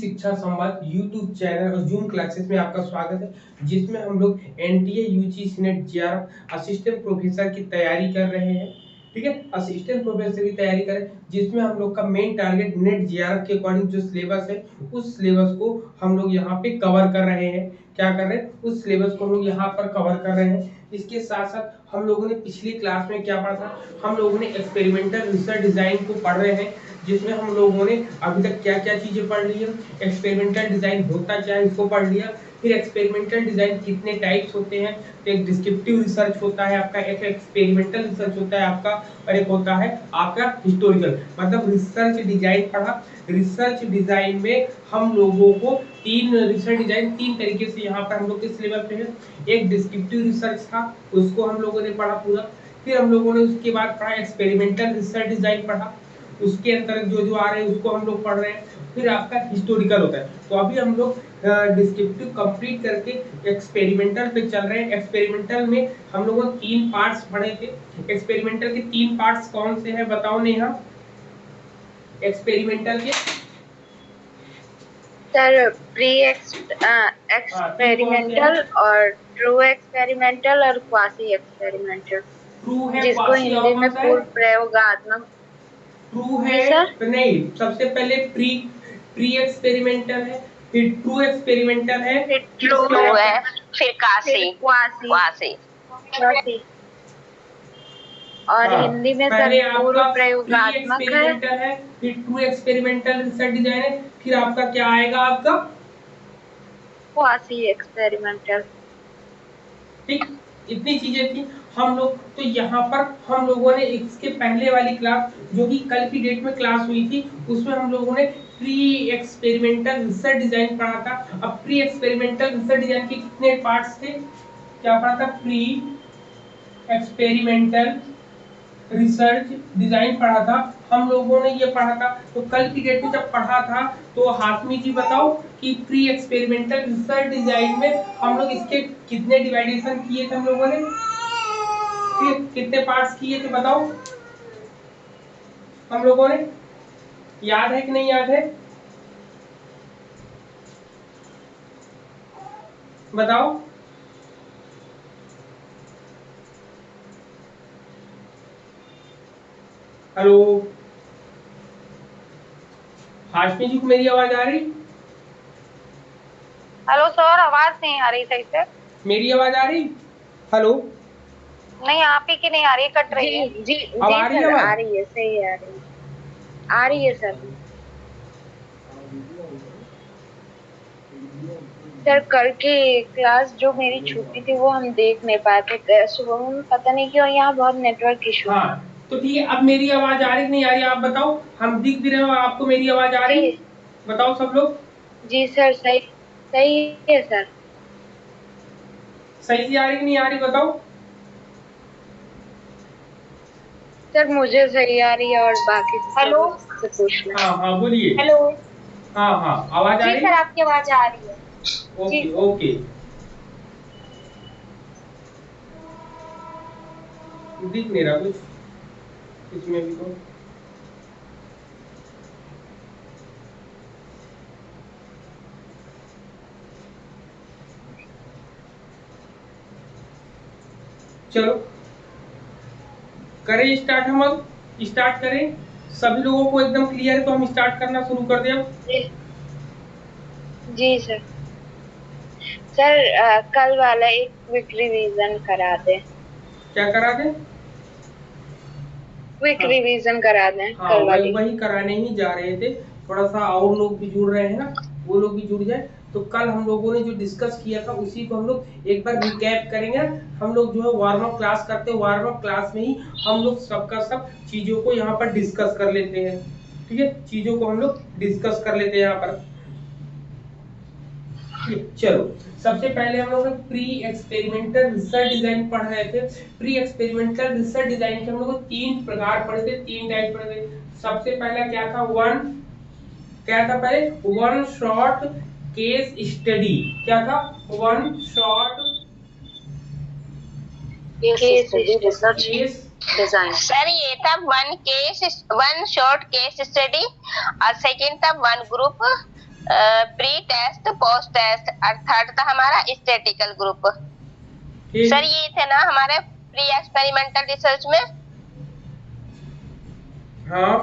शिक्षा संवाद YouTube channel और जूम क्लासेस में आपका स्वागत है, जिसमें हम लोग NTA UG NET JRF assistant professor की तैयारी कर रहे हैं। ठीक है, असिस्टेंट प्रोफेसर की तैयारी करें, जिसमें हम लोग का मेन टारगेट नेट जेआरएफ के अकॉर्डिंग जो सिलेबस है उस सिलेबस को हम लोग यहाँ पे कवर कर रहे हैं। क्या कर रहे हैं? उस सिलेबस को हम लोग यहाँ पर कवर कर रहे हैं। इसके साथ साथ हम लोगों ने पिछली क्लास में क्या पढ़ा था? हम लोगों ने एक्सपेरिमेंटल रिसर्च डिजाइन को पढ़ रहे हैं, जिसमें हम लोगों ने अभी तक क्या क्या चीजें पढ़ ली है। एक्सपेरिमेंटल डिजाइन होता क्या है इसको पढ़ लिया, फिर एक्सपेरिमेंटल डिजाइन कितने टाइप्स होते हैं। तो एक डिस्क्रिप्टिव रिसर्च होता है आपका, एक एक्सपेरिमेंटल रिसर्च होता है आपका, और एक होता है आपका हिस्टोरिकल। मतलब रिसर्च डिजाइन पढ़ा। रिसर्च डिजाइन में हम लोगों को रिसर्च डिजाइन तीन तरीके से यहाँ पर हम लोग के सिलेबस पे है। एक डिस्क्रिप्टिव रिसर्च था, उसको हम लोगों ने पढ़ा पूरा। फिर हम लोगों ने उसके बाद पढ़ा एक्सपेरिमेंटल रिसर्च डिजाइन पढ़ा, उसके अंतर्गत जो जो आ रहे हैं उसको हम लोग पढ़ रहे हैं। फिर आपका हिस्टोरिकल होता है। तो अभी हम लोग डिस्क्रिप्टिव कंप्लीट करके एक्सपेरिमेंटल पे चल रहे हैं। एक्सपेरिमेंटल में हम लोगों ने 3 पार्ट्स पढ़े थे। एक्सपेरिमेंटल के 3 पार्ट्स कौन से हैं बताओ नेहा? एक्सपेरिमेंटल के सर प्री एक्सपेरिमेंटल और ट्रू एक्सपेरिमेंटल और क्वासी एक्सपेरिमेंटल, जिसको हिंदी में पूर्व प्रयोगात्मक। ट्रू है नहीं, सबसे पहले प्री एक्सपेरिमेंटल है, फिर ट्रू एक्सपेरिमेंटल है, फिर ट्रू है, फिर क्वासी और हिंदी में सर पूर्व प्रयोगात्मक है, फिर ट्रू एक्सपेरिमेंटल रिसर्च डिजाइन है, फिर आपका क्या आएगा? आपका क्वासी एक्सपेरिमेंटल। ठीक, इतनी चीजें थी। हम लोग तो यहाँ पर हम लोगों ने इसके पहले वाली क्लास जो कि कल की डेट में क्लास हुई थी, उसमें हम लोगों ने प्री एक्सपेरिमेंटल रिसर्च डिजाइन पढ़ा था। अब प्री एक्सपेरिमेंटल रिसर्च डिजाइन के कितने पार्ट्स थे? क्या पढ़ा था? प्री एक्सपेरिमेंटल रिसर्च डिजाइन पढ़ा था हम लोगों ने, ये पढ़ा था। तो कल की डेट में जब पढ़ा था तो हाशमी जी बताओ कि प्री एक्सपेरिमेंटल रिसर्च डिजाइन में हम लोग इसके कितने डिवाइडेशन किए थे हम लोगों ने? कितने पार्ट्स किए थे बताओ हम लोगों ने? याद है कि नहीं याद है? बताओ। हेलो हाशमी जी को मेरी आवाज आ रही? हेलो सर, आवाज नहीं आ रही सही से। मेरी आवाज आ रही? हेलो नहीं, आप ही की नहीं आ रही, कट रही है। जी अब आ रही है? आ रही है, सही आ रही है, आ रही है सर। सर कल की क्लास जो मेरी छुट्टी थी वो हम देख नहीं पाए थे सुबह में, पता नहीं क्यों यहाँ बहुत नेटवर्क इशू। हाँ तो ठीक है, अब मेरी आवाज आ रही नहीं आ रही आप बताओ? हम दिख भी रहे हो, आपको मेरी आवाज आ रही? बताओ सब लोग। जी सर, सही सही है सर। सही से आ रही कि नहीं आ रही बताओ? सर मुझे सही आ रही है और बाकी हेलो से पूछ लो। हाँ हाँ बोलिए। हेलो। हाँ हाँ आवाज आ रही? जी सर, आपकी आवाज आ रही है। ओके ओके, दिख नहीं रहा कुछ इसमें भी तो। चलो करें स्टार्ट, हम अब स्टार्ट करें। सभी लोगों को एकदम क्लियर है तो हम स्टार्ट करना शुरू कर दें अब। जी सर। सर कल वाला एक क्विक रिवीजन करा दे। क्या करा दें? क्विक रिवीजन करा दें। हाँ वही कराने ही जा रहे थे। थोड़ा सा और लोग भी जुड़ रहे हैं ना, वो लोग भी जुड़ जाए। तो कल हम लोगों ने जो डिस्कस किया था उसी को हम लोग एक बार रिकैप करेंगे। हम लोग जो है वार्म अप क्लास करते हैं, वार्म अप क्लास में ही हम लोग सबका सब चीजों को यहाँ पर डिस्कस कर लेते हैं। ठीक है, चीजों को हम लोग डिस्कस कर लेते हैं यहाँ पर। चलो सबसे पहले हम लोग प्री एक्सपेरिमेंटल रिसर्च डिजाइन पढ़ रहे थे। प्री एक्सपेरिमेंटल रिसर्च डिजाइन के हम लोग 3 प्रकार पढ़े थे, 3 टाइप पढ़े थे। सबसे पहला क्या था? पहले वन शॉट केस स्टडी। क्या था? One shot case research design. Sir ये था वन शॉट केस स्टडी और सेकंड था one group pre test post test और थर्ड था हमारा स्टैटिकल ग्रुप। ठीक। सर ये थे ना हमारे प्री एक्सपेरिमेंटल रिसर्च में। हाँ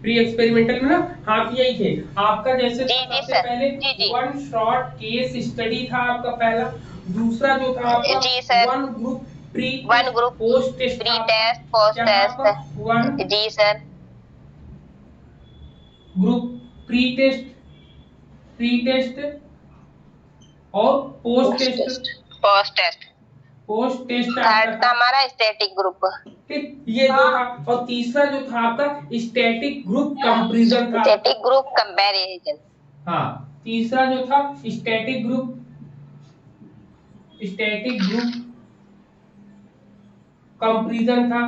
प्री एक्सपेरिमेंटल में ना, हाँ तो यही थे आपका। जैसे जी सबसे पहले वन शॉट केस स्टडी था आपका पहला। दूसरा जो था आपका जी sir, one group pre post test one जी सर, ग्रुप प्री टेस्ट और पोस्ट टेस्ट थर्ड था हमारा स्टैटिक ग्रुप। ठीक, ये दो था। और तीसरा जो था आपका स्टैटिक ग्रुप कंपैरिजन था। Static group comparison. हाँ तीसरा जो था स्टैटिक ग्रुप कंपैरिजन था।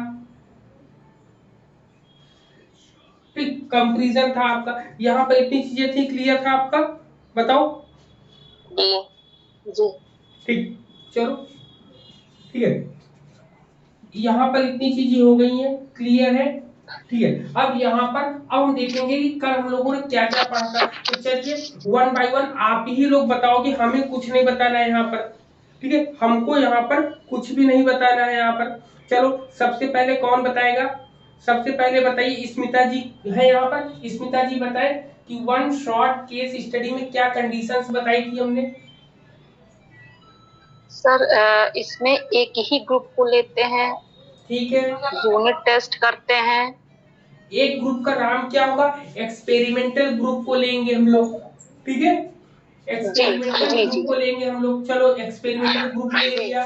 ठीक, कंपैरिजन था आपका। यहाँ पर इतनी चीजें थी, क्लियर था आपका? बताओ। जी ठीक, चलो ठीक है, यहाँ पर इतनी चीजें हो गई हैं, क्लियर है? ठीक है, अब यहाँ पर अब हम देखेंगे कि कल हम लोगों ने क्या क्या पढ़ा था। तो चलिए वन बाय वन आप ही लोग बताओगे, हमें कुछ नहीं बताना है यहाँ पर। ठीक है, हमको यहाँ पर कुछ भी नहीं बताना है यहाँ पर। चलो सबसे पहले कौन बताएगा? सबसे पहले बताइए, स्मिता जी है यहाँ पर। स्मिता जी बताए कि वन शॉट केस स्टडी में क्या कंडीशंस बताई थी हमने। सर इसमें एक ही ग्रुप को लेते हैं, ठीक है, यूनिट टेस्ट करते हैं। एक ग्रुप का नाम क्या होगा? एक्सपेरिमेंटल ग्रुप को लेंगे हम लोग। ठीक है, एक्सपेरिमेंटल ग्रुप को लेंगे हम लोग। चलो एक्सपेरिमेंटल ग्रुप ले लिया,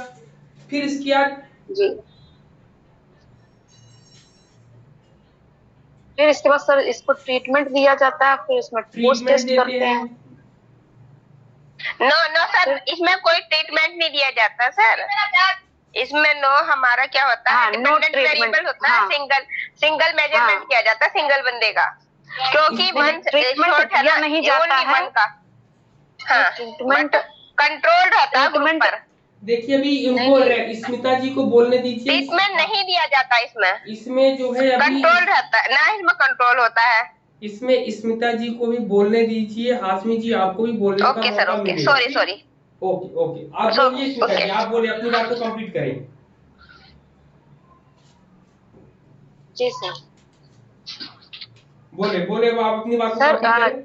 फिर इसके बाद जी फिर इसके बाद सर इसको ट्रीटमेंट दिया जाता है, फिर इसमें पोस्ट टेस्ट करते हैं। नो सर, इसमें कोई ट्रीटमेंट नहीं दिया जाता सर। इसमें हमारा क्या होता है, डिपेंडेंट वेरिएबल होता है। सिंगल मेजरमेंट किया जाता है सिंगल बंदे का, क्योंकि वन शॉट है ना, नहीं जाता है हाँ, ट्रीटमेंट कंट्रोल रहता है ग्रुप पर। देखिए अभी इनको स्मिता जी को बोलने दीजिए। ट्रीटमेंट नहीं दिया जाता इसमें जो है अभी कंट्रोल रहता है ना, इसमें कंट्रोल होता है। इसमें स्मिता जी को भी बोलने दीजिए, हाशमी जी आपको भी बोलने का okay sir, okay, sorry okay आप बोलिए स्मिता जी, आप बोलिए, अपनी बात को कंप्लीट करें। जी सर, बोले आप अपनी बात को सर कंप्लीट करें।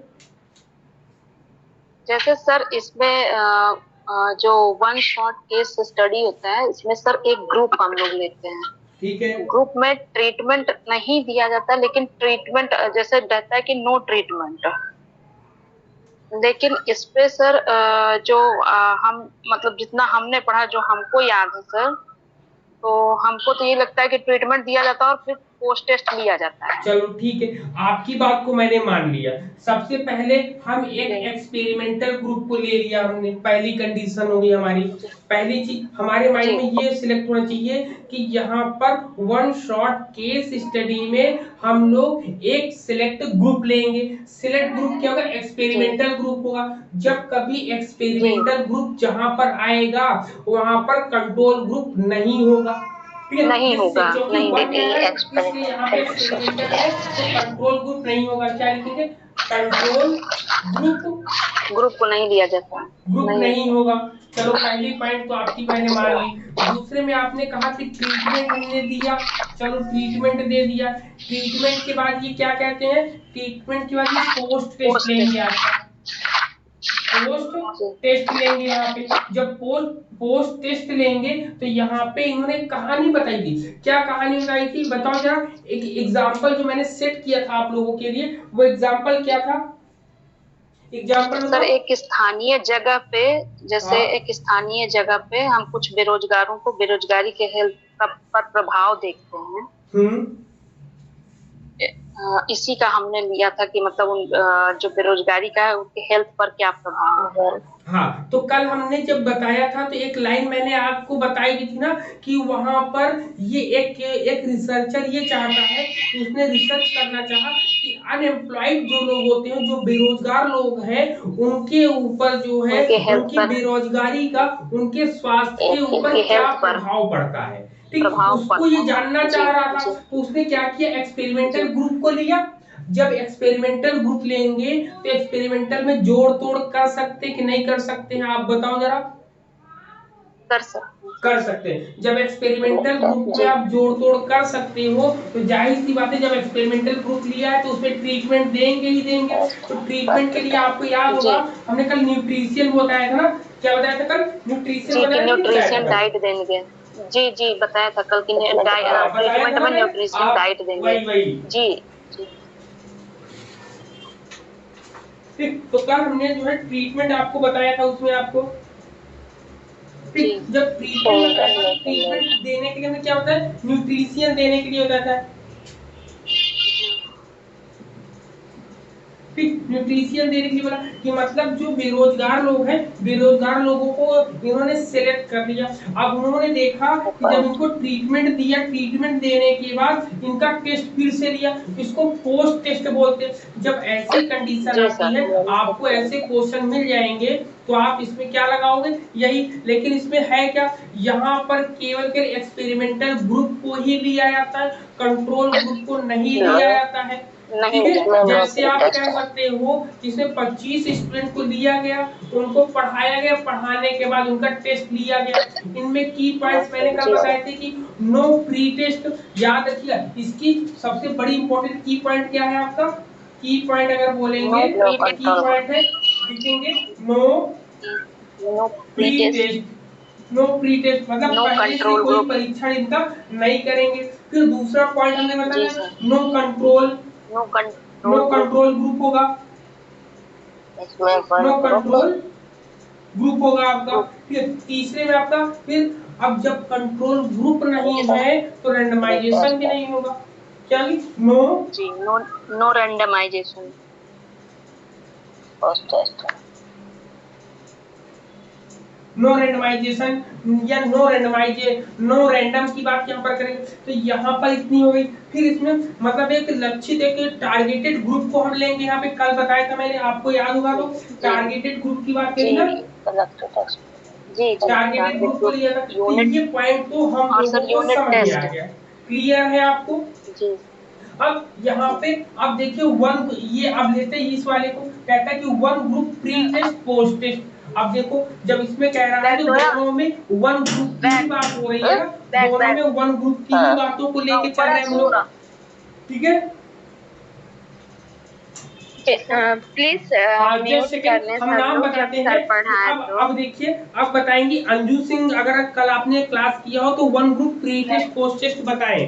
जैसे सर इसमें जो वन शॉट केस स्टडी होता है, इसमें सर एक ग्रुप हम लोग लेते हैं। ठीक है, ग्रुप में ट्रीटमेंट नहीं दिया जाता, लेकिन ट्रीटमेंट जैसे रहता है कि नो ट्रीटमेंट। लेकिन इस पे सर जो हम मतलब जितना हमने पढ़ा, जो हमको याद है सर, तो हमको तो ये लगता है कि ट्रीटमेंट दिया जाता है और फिर पोस्ट टेस्ट लिया जाता है। चलो ठीक है, आपकी बात को मैंने मान लिया। सबसे पहले हम एक एक्सपेरिमेंटल ग्रुप को ले लिया हमने, पहली कंडीशन होगी हमारी। पहली चीज हमारे माइंड में ये सिलेक्ट होना चाहिए कि यहाँ पर वन शॉट केस स्टडी में हम लोग एक सिलेक्ट ग्रुप लेंगे। सिलेक्ट ग्रुप क्या होगा? एक्सपेरिमेंटल ग्रुप होगा। जब कभी एक्सपेरिमेंटल ग्रुप जहाँ पर आएगा वहां पर कंट्रोल ग्रुप नहीं होगा। नहीं होगा, नहीं इसलिए यहाँ पे एक्सपेरिमेंटल है तो कंट्रोल ग्रुप नहीं होगा। क्या लिखेंगे? कंट्रोल ग्रुप को नहीं लिया जाता, ग्रुप नहीं होगा। चलो पहली पॉइंट तो आपकी मैंने मान ली। दूसरे में आपने कहा कि ट्रीटमेंट हमने दिया, चलो ट्रीटमेंट दे दिया। ट्रीटमेंट के बाद ये क्या कहते हैं? ट्रीटमेंट के बाद ये पोस्ट टेस्ट लेंगे आपका, पोस्ट टेस्ट लेंगे। यहाँ पे जब पोस्ट टेस्ट लेंगे तो यहाँ पे इन्होंने कहानी बताई थी। क्या कहानी बताई थी बताओ जरा। एक एग्जांपल जो मैंने सेट किया था आप लोगों के लिए, वो एग्जांपल क्या था? एग्जांपल सर एक स्थानीय जगह पे, जैसे एक स्थानीय जगह पे हम कुछ बेरोजगारों को बेरोजगारी के हेल्थ पर प्रभाव देखते हैं। इसी का हमने लिया था कि मतलब उन जो बेरोजगारी का है उनके हेल्थ पर क्या प्रभाव है। हाँ, तो कल हमने जब बताया था तो एक लाइन मैंने आपको बताई भी थी ना कि वहां पर ये एक रिसर्चर ये चाहता है कि उसने रिसर्च करना चाहा कि अनएम्प्लॉयड जो लोग होते हैं, जो बेरोजगार लोग हैं, उनके ऊपर जो है उनकी बेरोजगारी का उनके स्वास्थ्य के ऊपर क्या प्रभाव पड़ता है। ठीक, उसको ये जानना चाह रहा था तो उसने क्या किया? एक्सपेरिमेंटल ग्रुप को लिया। जब एक्सपेरिमेंटल ग्रुप लेंगे तो एक्सपेरिमेंटल में जोड़ तोड़ कर सकते कि नहीं कर सकते हैं, आप बताओ जरा। कर सकते हैं। जब एक्सपेरिमेंटल ग्रुप में आप जोड़ तोड़ कर सकते हो तो जाहिर सी बात है जब एक्सपेरिमेंटल ग्रुप लिया है तो उसमें ट्रीटमेंट देंगे ही देंगे। तो ट्रीटमेंट के लिए आपको याद होगा हमने कल न्यूट्रिशियन बताया था ना, क्या बताया था कल? न्यूट्रिशन डाइट देंगे। जी जी बताया था कल की ट्रीटमेंट में न्यूट्रिशन डाइट देंगे। जी ठीक, तो कल हमने जो है ट्रीटमेंट आपको बताया था, उसमें आपको जब ट्रीटमेंट देने के लिए हमें क्या होता है, न्यूट्रिशियन देने के लिए होता था। ठीक, न्यूट्रिशियन देने के लिए बोला कि मतलब जो बेरोजगार लोग हैं, बेरोजगार लोगों को इन्होंने सेलेक्ट कर लिया। अब उन्होंने देखा कि जब इनको ट्रीटमेंट दिया, ट्रीटमेंट देने के बाद इनका टेस्ट फिर से लिया, इसको पोस्ट टेस्ट बोलते हैं। जब ऐसी कंडीशन आती है आपको ऐसे क्वेश्चन मिल जाएंगे तो आप इसमें क्या लगाओगे, यही। लेकिन इसमें है क्या, यहाँ पर केवल के एक्सपेरिमेंटल ग्रुप को ही लिया जाता है, कंट्रोल ग्रुप को नहीं लिया जाता है। ठीक है, जैसे आप कह सकते हो इसमें 25 स्टूडेंट को लिया गया, उनको पढ़ाया गया, पढ़ाने के बाद उनका टेस्ट लिया गया। इनमें की पॉइंट्स मैंने कल बताए थे कि नो प्री टेस्ट, याद रखिएगा। इसकी सबसे बड़ी इंपॉर्टेंट की पॉइंट क्या है आपका? की पॉइंट अगर बोलेंगे की पॉइंट है, लिखेंगे no pre test. No pre test मतलब पहले से कोई परीक्षण इनका नहीं करेंगे। फिर दूसरा पॉइंट हमने बताया नो कंट्रोल ग्रुप होगा, नो कंट्रोल ग्रुप होगा आपका। फिर तीसरे में आपका, फिर अब जब कंट्रोल ग्रुप नहीं है तो रैंडमाइजेशन भी नहीं होगा। क्या नो रैंडमाइजेशन। नो रैंडमाइजेशन या नो रैंडम की बात यहाँ पर करेंगे तो यहाँ पर इतनी हो गई। फिर इसमें मतलब एक लक्षित एक टारगेटेड ग्रुप को हम लेंगे। यहाँ पे कल बताया था मैंने, आपको याद होगा तो टारगेटेड ग्रुप की बात करी ना, टारगेटेड ग्रुप को लिया था। तो ये पॉइंट तो हम लोगों को समझ में आ गया, क्लियर है आपको? अब यहाँ पे अब देखिए वन, ये अब लेते हैं इस वाले को, कहता है कि one group pre test post test. अब देखो जब इसमें कह रहा है तो दोनों में वन ग्रुप की बात हो रही है, दोनों में वन ग्रुप की ही बातों को लेके चल रहे हैं हम लोग। ठीक है, प्लीज हम नाम बताते हैं। अब देखिए, अब बताएंगे अंजू सिंह, अगर कल आपने क्लास किया हो तो one group pre test post test बताएं।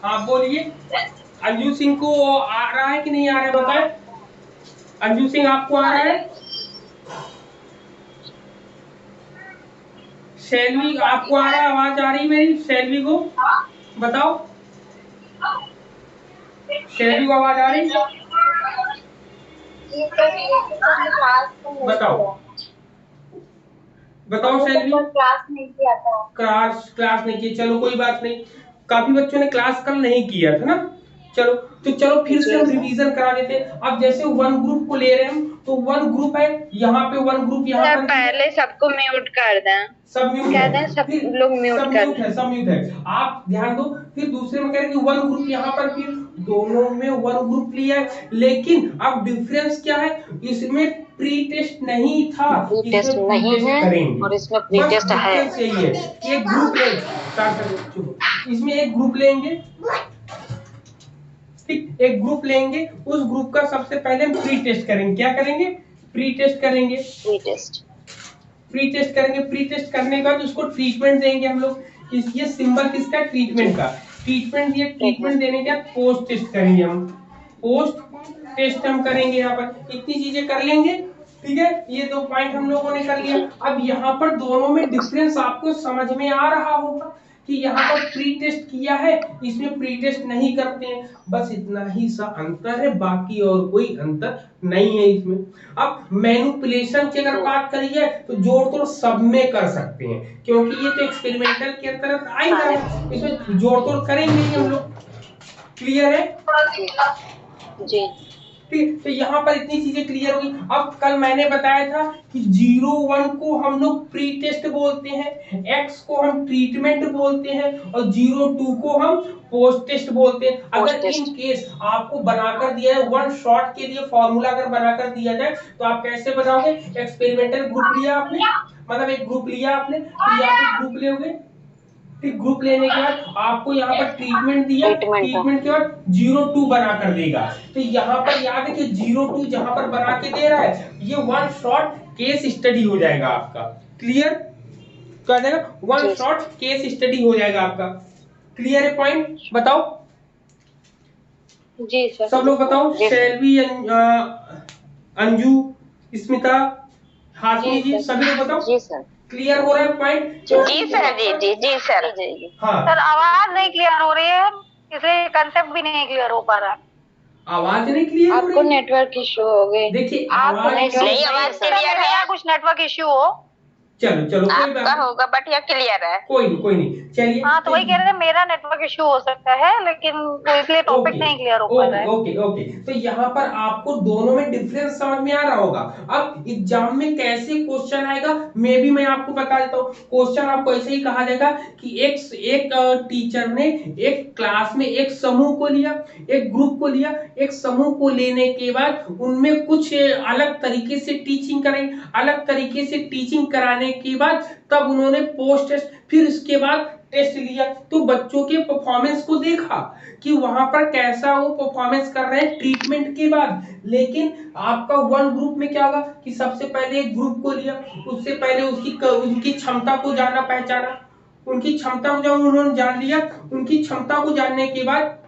हाँ बोलिए, अंजू सिंह को आ रहा है कि नहीं आ रहा है बताएं। अंजू सिंह आपको आ रहा है? शैलवी आपको आ रहा है? आवाज आ रही मेरी शैलवी को? बताओ शैलवी को आवाज आ रही? बताओ शैलवी। क्लास नहीं की, चलो कोई बात नहीं, काफी बच्चों ने क्लास कल नहीं किया था ना। चलो फिर से हम रिवीजन करा देते हैं। अब जैसे वन ग्रुप को ले रहे हैं हम, तो वन ग्रुप है यहाँ पे, वन ग्रुप यहाँ पर पहले सबको म्यूट कर दें, सब म्यूट है, सब लोग म्यूट कर सब म्यूट है, आप ध्यान दो। फिर दूसरे में कह रहे हैं कि वन ग्रुप यहाँ पर, फिर दोनों में वन ग्रुप लिया है, लेकिन अब डिफरेंस क्या है, इसमें प्री टेस्ट नहीं था, इसमें नहीं है और इसमें प्री टेस्ट है। एक ग्रुप लेंगे, इसमें एक ग्रुप लेंगे, ठीक, एक ग्रुप लेंगे, उस ग्रुप का सबसे पहले हम प्री टेस्ट करेंगे। क्या करेंगे? प्री टेस्ट करेंगे। प्री टेस्ट करने के बाद उसको ट्रीटमेंट देंगे हम लोग। ये सिंबल किसका? ट्रीटमेंट का। ट्रीटमेंट देने के बाद पोस्ट टेस्ट करेंगे हम, पोस्ट टेस्ट हम करेंगे। यहाँ पर इतनी चीजें कर लेंगे, ठीक है, ये दो पॉइंट हम लोगों ने कर लिया। अब यहाँ पर दोनों में डिफरेंस आपको समझ में आ रहा होगा कि यहाँ पर प्री टेस्ट किया है, इसमें प्री टेस्ट नहीं करते हैं, बस इतना ही सा अंतर है, बाकी और कोई अंतर नहीं है इसमें। अब मैनिपुलेशन की अगर बात करी जाए तो जोड़ तोड़ सब में कर सकते हैं, क्योंकि ये तो एक्सपेरिमेंटल के अंतर्गत आएगा, इसमें जोड़ तोड़ करेंगे ही हम लोग। क्लियर है जी। ठीक, तो यहाँ पर इतनी चीजें क्लियर होगी। अब कल मैंने बताया था कि 0-1 को हम लोग प्री टेस्ट बोलते हैं, x को हम ट्रीटमेंट बोलते हैं और 0-2 को हम पोस्ट टेस्ट बोलते हैं। अगर इन केस आपको बनाकर दिया है वन शॉट के लिए फॉर्मूला अगर बनाकर दिया जाए तो आप कैसे बनाओगे? एक्सपेरिमेंटल ग्रुप लिया आपने, मतलब एक ग्रुप लिया आपने, तो यहाँ पे ग्रुप लोगे, फिर ग्रुप लेने के बाद आपको यहाँ पर ट्रीटमेंट दिया, ट्रीटमेंट के बाद 0-2 बना कर देगा। तो यहाँ पर याद है कि 0-2 जहां पर बना के दे रहा है, ये वन शॉट केस स्टडी हो जाएगा आपका। क्लियर? क्या हो जाएगा? वन शॉट केस स्टडी हो जाएगा आपका। क्लियर है पॉइंट? बताओ जी सर, सब लोग बताओ। शैलवी, अंजू, स्मिता, हाशमी जी, सभी लोग बताओ। जी सर। क्लियर हो रहा है पॉइंट? जी सर, जी सर। हाँ सर, आवाज नहीं क्लियर हो रही है, इसलिए कंसेप्ट भी नहीं क्लियर हो पा रहा है। आवाज नहीं क्लियर हो रही? आपको नेटवर्क इशू हो गए। देखिए आपको आवाज नहीं, आवाज क्लियर है। कुछ नेटवर्क इश्यू हो। चलो चलो कोई आपका बात होगा, बट यह क्लियर है। कोई नहीं चलिए। हाँ, तो वही कह रहे हैं, मेरा नेटवर्क इश्यू हो सकता है, लेकिन वो इसलिए टॉपिक नहीं क्लियर हो पा रहा है। ओके। तो यहाँ पर आपको दोनों में डिफरेंस समझ में आ रहा होगा। अब एग्जाम में कैसे क्वेश्चन आएगा मैं आपको बता देता हूँ। क्वेश्चन आपको ऐसे ही कहा जाएगा कि एक टीचर ने एक क्लास में एक समूह को लिया, एक ग्रुप को लिया, एक समूह को लेने के बाद उनमें कुछ अलग तरीके से टीचिंग कराई, अलग तरीके से टीचिंग कराने के बाद तब उन्होंने पोस्ट टेस्ट, फिर इसके बाद टेस्ट लिया, तो बच्चों के परफॉर्मेंस को देखा कि वहां पर कैसा वो परफॉर्मेंस कर रहे हैं ट्रीटमेंट के बाद। लेकिन आपका वन ग्रुप में क्या होगा कि सबसे पहले एक ग्रुप को लिया, उससे पहले उनकी क्षमता को जाना, पहचाना, उनकी क्षमता को जब उन्होंने जान लिया, उनकी क्षमता को जानने के बाद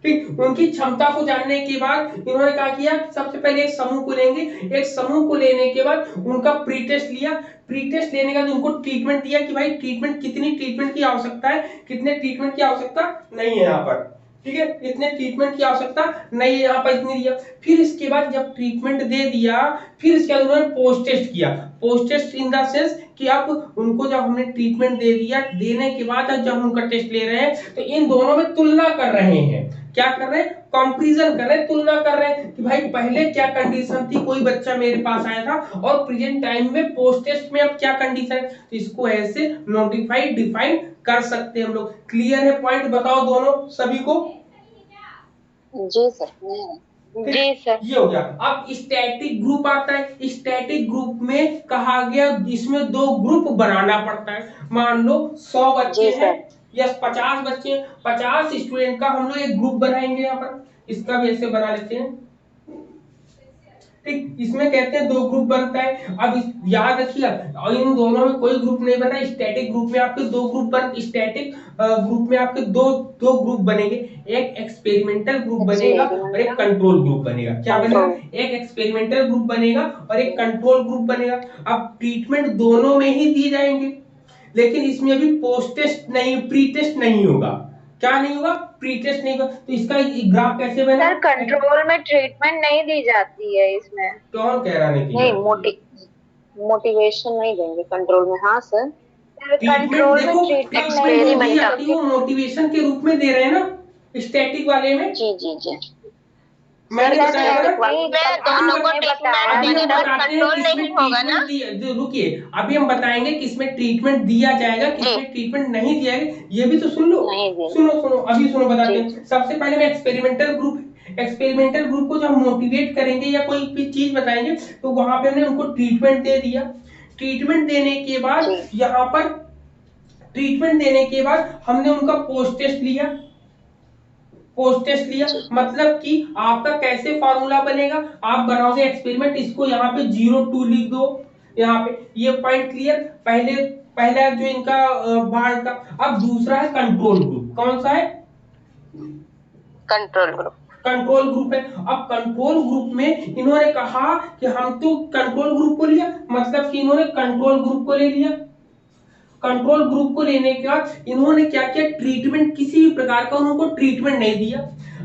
ठीक, उनकी क्षमता को जानने के बाद इन्होंने क्या किया, सबसे पहले एक समूह को लेंगे, एक समूह को लेने के बाद उनका प्री टेस्ट लिया, प्री टेस्ट लेने के बाद उनको ट्रीटमेंट दिया कि भाई ट्रीटमेंट, कितनी ट्रीटमेंट की आवश्यकता है, कितने ट्रीटमेंट की आवश्यकता नहीं है यहाँ पर, ठीक है, इतने ट्रीटमेंट की आवश्यकता नहीं है यहाँ पर, इतनी दिया। फिर इसके बाद जब ट्रीटमेंट दे दिया, फिर इसके बाद उन्होंने पोस्ट टेस्ट किया। Post test in the sense कि अब उनको जब हमने ट्रीटमेंट दे दिया, देने के बाद जब उनका टेस्ट ले रहे हैं तो इन दोनों में तुलना कर रहे हैं। क्या कर रहे हैं? कंपैरिजन कर रहे हैं, तुलना कर रहे हैं कि भाई पहले क्या कंडीशन थी, कोई बच्चा मेरे पास आया था और प्रेजेंट टाइम में पोस्ट टेस्ट में अब क्या कंडीशन है। तो इसको ऐसे नोटिफाई, डिफाइन कर सकते हैं हम लोग। क्लियर है पॉइंट? बताओ दोनों सभी को। जी सर। जी सर। ये हो गया। अब स्टैटिक ग्रुप आता है। स्टैटिक ग्रुप में कहा गया इसमें दो ग्रुप बनाना पड़ता है। मान लो 100 बच्चे हैं या 50 बच्चे हैं, 50 स्टूडेंट का हम लोग एक ग्रुप बनाएंगे। यहाँ पर इसका भी ऐसे बना लेते हैं, ठीक। इसमें कहते हैं 2 ग्रुप बनता है। अब याद रखिएगा, और इन दोनों में कोई ग्रुप नहीं बना। स्टैटिक ग्रुप में आपके 2 ग्रुप बन, स्टैटिक ग्रुप में आपके दो ग्रुप बनेंगे। एक एक्सपेरिमेंटल ग्रुप बनेगा और एक कंट्रोल ग्रुप बनेगा। क्या बनेगा? एक एक्सपेरिमेंटल ग्रुप बनेगा और एक कंट्रोल ग्रुप बनेगा। अब ट्रीटमेंट दोनों में ही दी जाएंगे, लेकिन इसमें अभी पोस्ट टेस्ट नहीं, प्री टेस्ट नहीं होगा। क्या नहीं होगा? प्री टेस्ट नहीं होगा। तो इसका ग्राफ कैसे बनेगा? सर, कंट्रोल में ट्रीटमेंट नहीं दी जाती है इसमें। कौन कह रहा नहीं? नहीं, मोटिवेशन नहीं देंगे कंट्रोल में। हाँ सर, कंट्रोल में ट्रीटमेंट मोटिवेशन के रूप में दे रहे हैं ना, स्टैटिक वाले में। जी जी जी। मैंने बताया दोनों को ट्रीटमेंट कंट्रोल नहीं होगा ना। रुकिए, अभी हम बताएंगे किसमें ट्रीटमेंट दिया जाएगा, किसमें ट्रीटमेंट नहीं दिया जाएगा। ये भी तो सुन लो, सुनो अभी सुनो, बताते हैं। सबसे पहले मैं एक्सपेरिमेंटल ग्रुप को जब मोटिवेट करेंगे या कोई भी चीज बताएंगे तो वहां पे हमने उनको ट्रीटमेंट दे दिया। ट्रीटमेंट देने के बाद यहाँ पर ट्रीटमेंट देने के बाद हमने उनका पोस्ट टेस्ट लिया। पोस्ट टेस्ट लिया मतलब कि आपका कैसे फॉर्मूला बनेगा, आप बनाओगे एक्सपेरिमेंट, इसको यहाँ पे 0-2 लिख दो। यहाँ पे ये पॉइंट क्लियर। पहला जो इनका बाढ़ का। अब दूसरा है कंट्रोल ग्रुप। कौन सा है? Control group. कंट्रोल ग्रुप है। अब कंट्रोल ग्रुप में इन्होंने कहा कि हम तो कंट्रोल ग्रुप को लिया, मतलब कि इन्होंने कंट्रोल ग्रुप को ले लिया। कंट्रोल ग्रुप को लेने के बाद इन्होंने क्या किया, ट्रीटमेंट, किसी भी प्रकार का उनको ट्रीटमेंट नहीं दिया।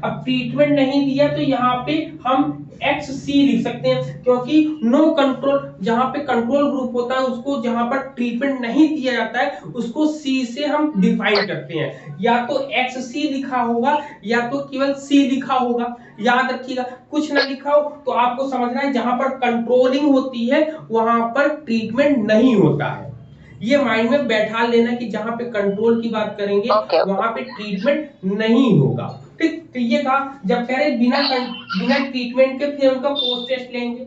अब ट्रीटमेंट नहीं दिया तो यहाँ पे हम XC लिख सकते हैं, क्योंकि नो कंट्रोल, जहां पे कंट्रोल ग्रुप होता है उसको जहां पर ट्रीटमेंट नहीं दिया जाता है उसको C से हम डिफाइन करते हैं। या तो XC लिखा होगा या तो केवल C लिखा होगा। याद रखिएगा, कुछ ना लिखा हो तो आपको समझना है जहां पर कंट्रोलिंग होती है वहां पर ट्रीटमेंट नहीं होता है। ये माइंड में बैठा लेना कि जहां पे कंट्रोल की बात करेंगे वहां पे ट्रीटमेंट नहीं होगा। ठीक, तो ये कहा, जब कह रहे बिना ट्रीटमेंट के फिर उनका पोस्ट टेस्ट लेंगे।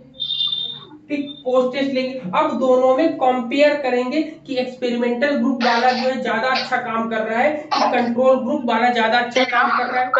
ठीक, पोस्ट टेस्ट लेंगे। अब दोनों में कंपेयर करेंगे कि एक्सपेरिमेंटल ग्रुप वाला जो है ज्यादा अच्छा काम कर रहा है कि कंट्रोल ग्रुप वाला ज्यादा अच्छा काम कर रहा है।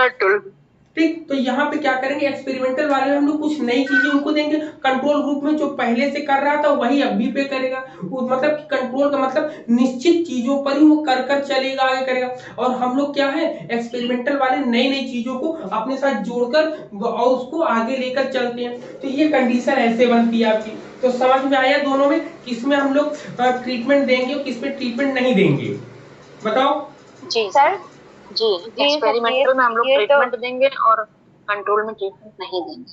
ठीक, तो यहाँ पे क्या करेंगे, एक्सपेरिमेंटल वाले में हम लोग कुछ नई चीजें उनको देंगे। कंट्रोल ग्रुप में जो पहले से कर रहा था वही अभी पे करेगा, मतलब कि कंट्रोल का मतलब निश्चित चीजों पर ही वो कर चलेगा, आगे करेगा। और हम लोग क्या है, एक्सपेरिमेंटल वाले नई नई चीजों को अपने साथ जोड़कर और उसको आगे लेकर चलते हैं। तो ये कंडीशन ऐसे बनती है आपकी। तो समझ में आया दोनों में किसमें हम लोग ट्रीटमेंट देंगे और किसमें ट्रीटमेंट नहीं देंगे, बताओ। जी सर, जी एक्सपेरिमेंटल में हम लोग ट्रीटमेंट देंगे और कंट्रोल में ट्रीटमेंट नहीं देंगे।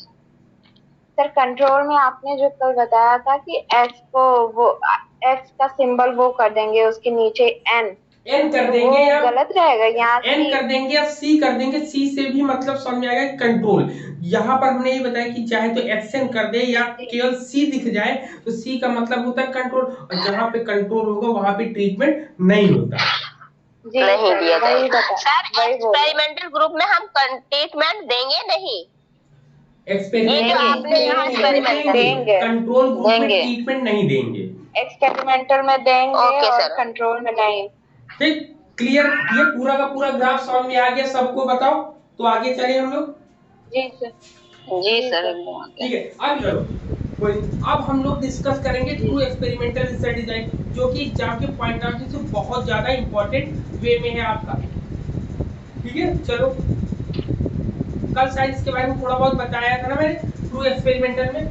सर कंट्रोल में आपने जो कल बताया था कि एक्स को वो एक्स का सिंबल वो कर देंगे, उसके नीचे एन कर देंगे या गलत रहेगा, यहाँ एन कर देंगे या सी कर देंगे। सी से भी मतलब समझ में आएगा कंट्रोल। यहाँ पर हमने ये बताया कि चाहे तो एक्शन कर दे या केवल सी दिख जाए तो सी का मतलब होता है कंट्रोल, और जहाँ पे कंट्रोल होगा वहां पे ट्रीटमेंट नहीं होता, नहीं दिया जाएगा। सर एक्सपेरिमेंटल ग्रुप में हम ट्रीटमेंट देंगे नहीं, एक्सपेरिमेंटल देंगे, कंट्रोल ग्रुप में ट्रीटमेंट नहीं देंगे, एक्सपेरिमेंटल में देंगे और कंट्रोल में नहीं। ठीक, क्लियर। ये पूरा का पूरा ग्राफ समझ में आ गया सबको, बताओ तो आगे चले हम लोग। जी सर, जी सर, ठीक है। अब चलो अब हम लोग डिस्कस करेंगे ट्रू एक्सपेरिमेंटल रिसर्च डिजाइन, जो कि एग्जाम के पॉइंट ऑफ व्यू से बहुत ज्यादा इंपॉर्टेंट वे में है आपका। ठीक है, चलो कल शायद इसके बारे में थोड़ा बहुत बताया था ना मैंने, ट्रू एक्सपेरिमेंटल में।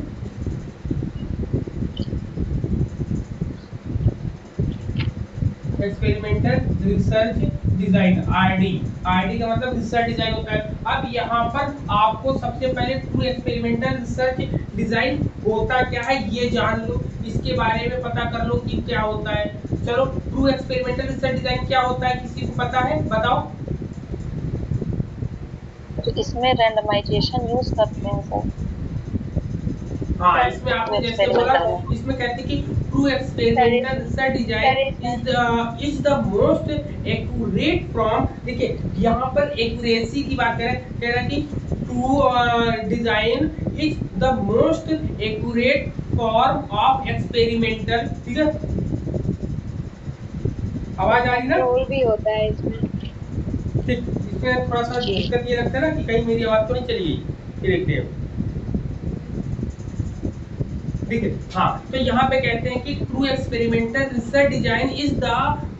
एक्सपेरिमेंटल रिसर्च डिजाइन, आरडी का मतलब रिसर्च डिजाइन होता है। अब यहाँ पर आपको सबसे पहले ट्रू एक्सपेरिमेंटल रिसर्च डिजाइन होता क्या है ये जान लो, इसके बारे में पता कर लो कि क्या होता है। चलो, ट्रू एक्सपेरिमेंटल रिसर्च डिजाइन क्या होता है, किसी को पता है, बताओ। तो इसमें रैंडमाइजेशन यूज करते हैं सर। हाँ, इसमें आपने जैसे बोला, इसमें कहते हैं कि true experimental research design is the most accurate from, देखिए यहाँ पर एक्यूरेसी की बात करें, कह रहा है कि true design is the most accurate form of experimental. ठीक है, आवाज आ रही ना? रोल भी होता है इसमें। ठीक, इसमें थोड़ा सा दिक्कत ये लगता है ना कि कहीं मेरी आवाज तो नहीं चली गई, ये देखते हैं। ठीक है, हाँ, तो यहाँ पे कहते हैं कि true experimental research design is the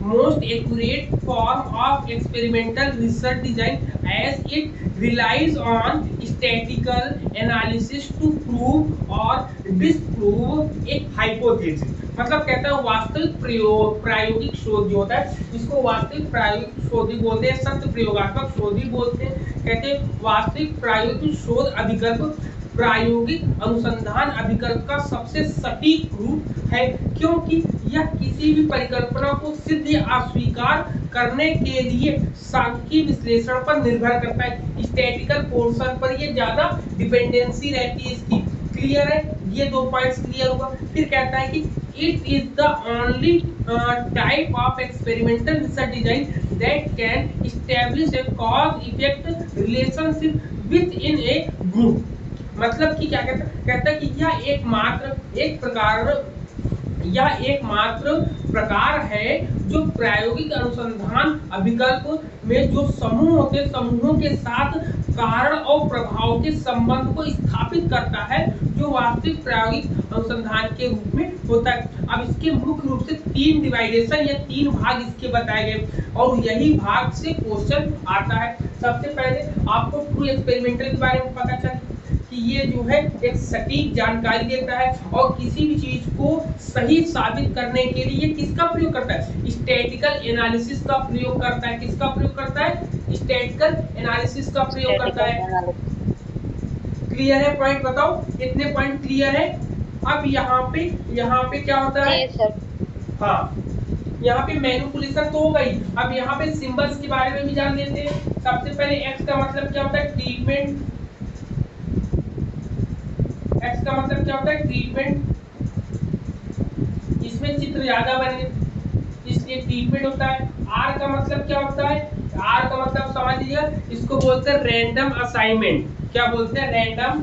most accurate form of experimental research design as it relies on statistical analysis to prove और डिसप्रूव ए हाइपोथेसिस। मतलब कहता है वास्तविक प्रायोगिक शोध जो होता है, इसको वास्तविक प्रायोगिक शोध बोलते हैं, सत्य प्रयोगात्मक शोध भी बोलते हैं। कहते हैं वास्तविक प्रायोगिक शोध अभिकल्प प्रायोगिक अनुसंधान अभिकल्प का सबसे सटीक रूप है, क्योंकि यह किसी भी परिकल्पना को सिद्ध या अस्वीकार करने के लिए सांख्यिकीय विश्लेषण पर निर्भर करता है। स्टैटिस्टिकल पोर्शन पर ये ज्यादा डिपेंडेंसी रहती है इसकी। क्लियर है, ये दो पॉइंट्स क्लियर हुआ। फिर कहता है कि it is the only type of experimental research design that can establish A cause effect relationship with in A group. मतलब कि क्या कहता है कि यह एकमात्र प्रकार है जो प्रायोगिक अनुसंधान अभिकल्प में जो समूह होते हैं, समूहों के साथ कारण और प्रभाव के संबंध को स्थापित करता है, जो वास्तविक प्रायोगिक अनुसंधान के रूप में होता है। अब इसके मुख्य रूप से 3 डिवाइडेशन या 3 भाग इसके बताए गए और यही भाग से क्वेश्चन आता है। सबसे पहले आपको ट्रू एक्सपेरिमेंटल के बारे में पता चले कि ये जो है एक सटीक जानकारी देता है और किसी भी चीज को सही साबित करने के लिए किसका प्रयोग करता है, स्टैटिकल एनालिसिस का प्रयोग करता है। किसका प्रयोग करता है, स्टैटिकल एनालिसिस का प्रयोग करता है। क्लियर है पॉइंट, बताओ कितने पॉइंट क्लियर है। अब यहाँ पे क्या होता है, हाँ यहाँ पे मैनिपुलेशन तो हो गई। अब यहाँ पे सिंबल्स के बारे में भी जान लेते हैं। सबसे पहले एक्स का मतलब क्या होता है, ट्रीटमेंट। एक्स का मतलब क्या होता है, ट्रीटमेंट। इसमें चित्र ज्यादा बने इसलिए ट्रीटमेंट होता है। आर का मतलब क्या होता है, आर का मतलब समझ लीजिए, इसको बोलते हैं रैंडम असाइनमेंट। क्या बोलते हैं, रैंडम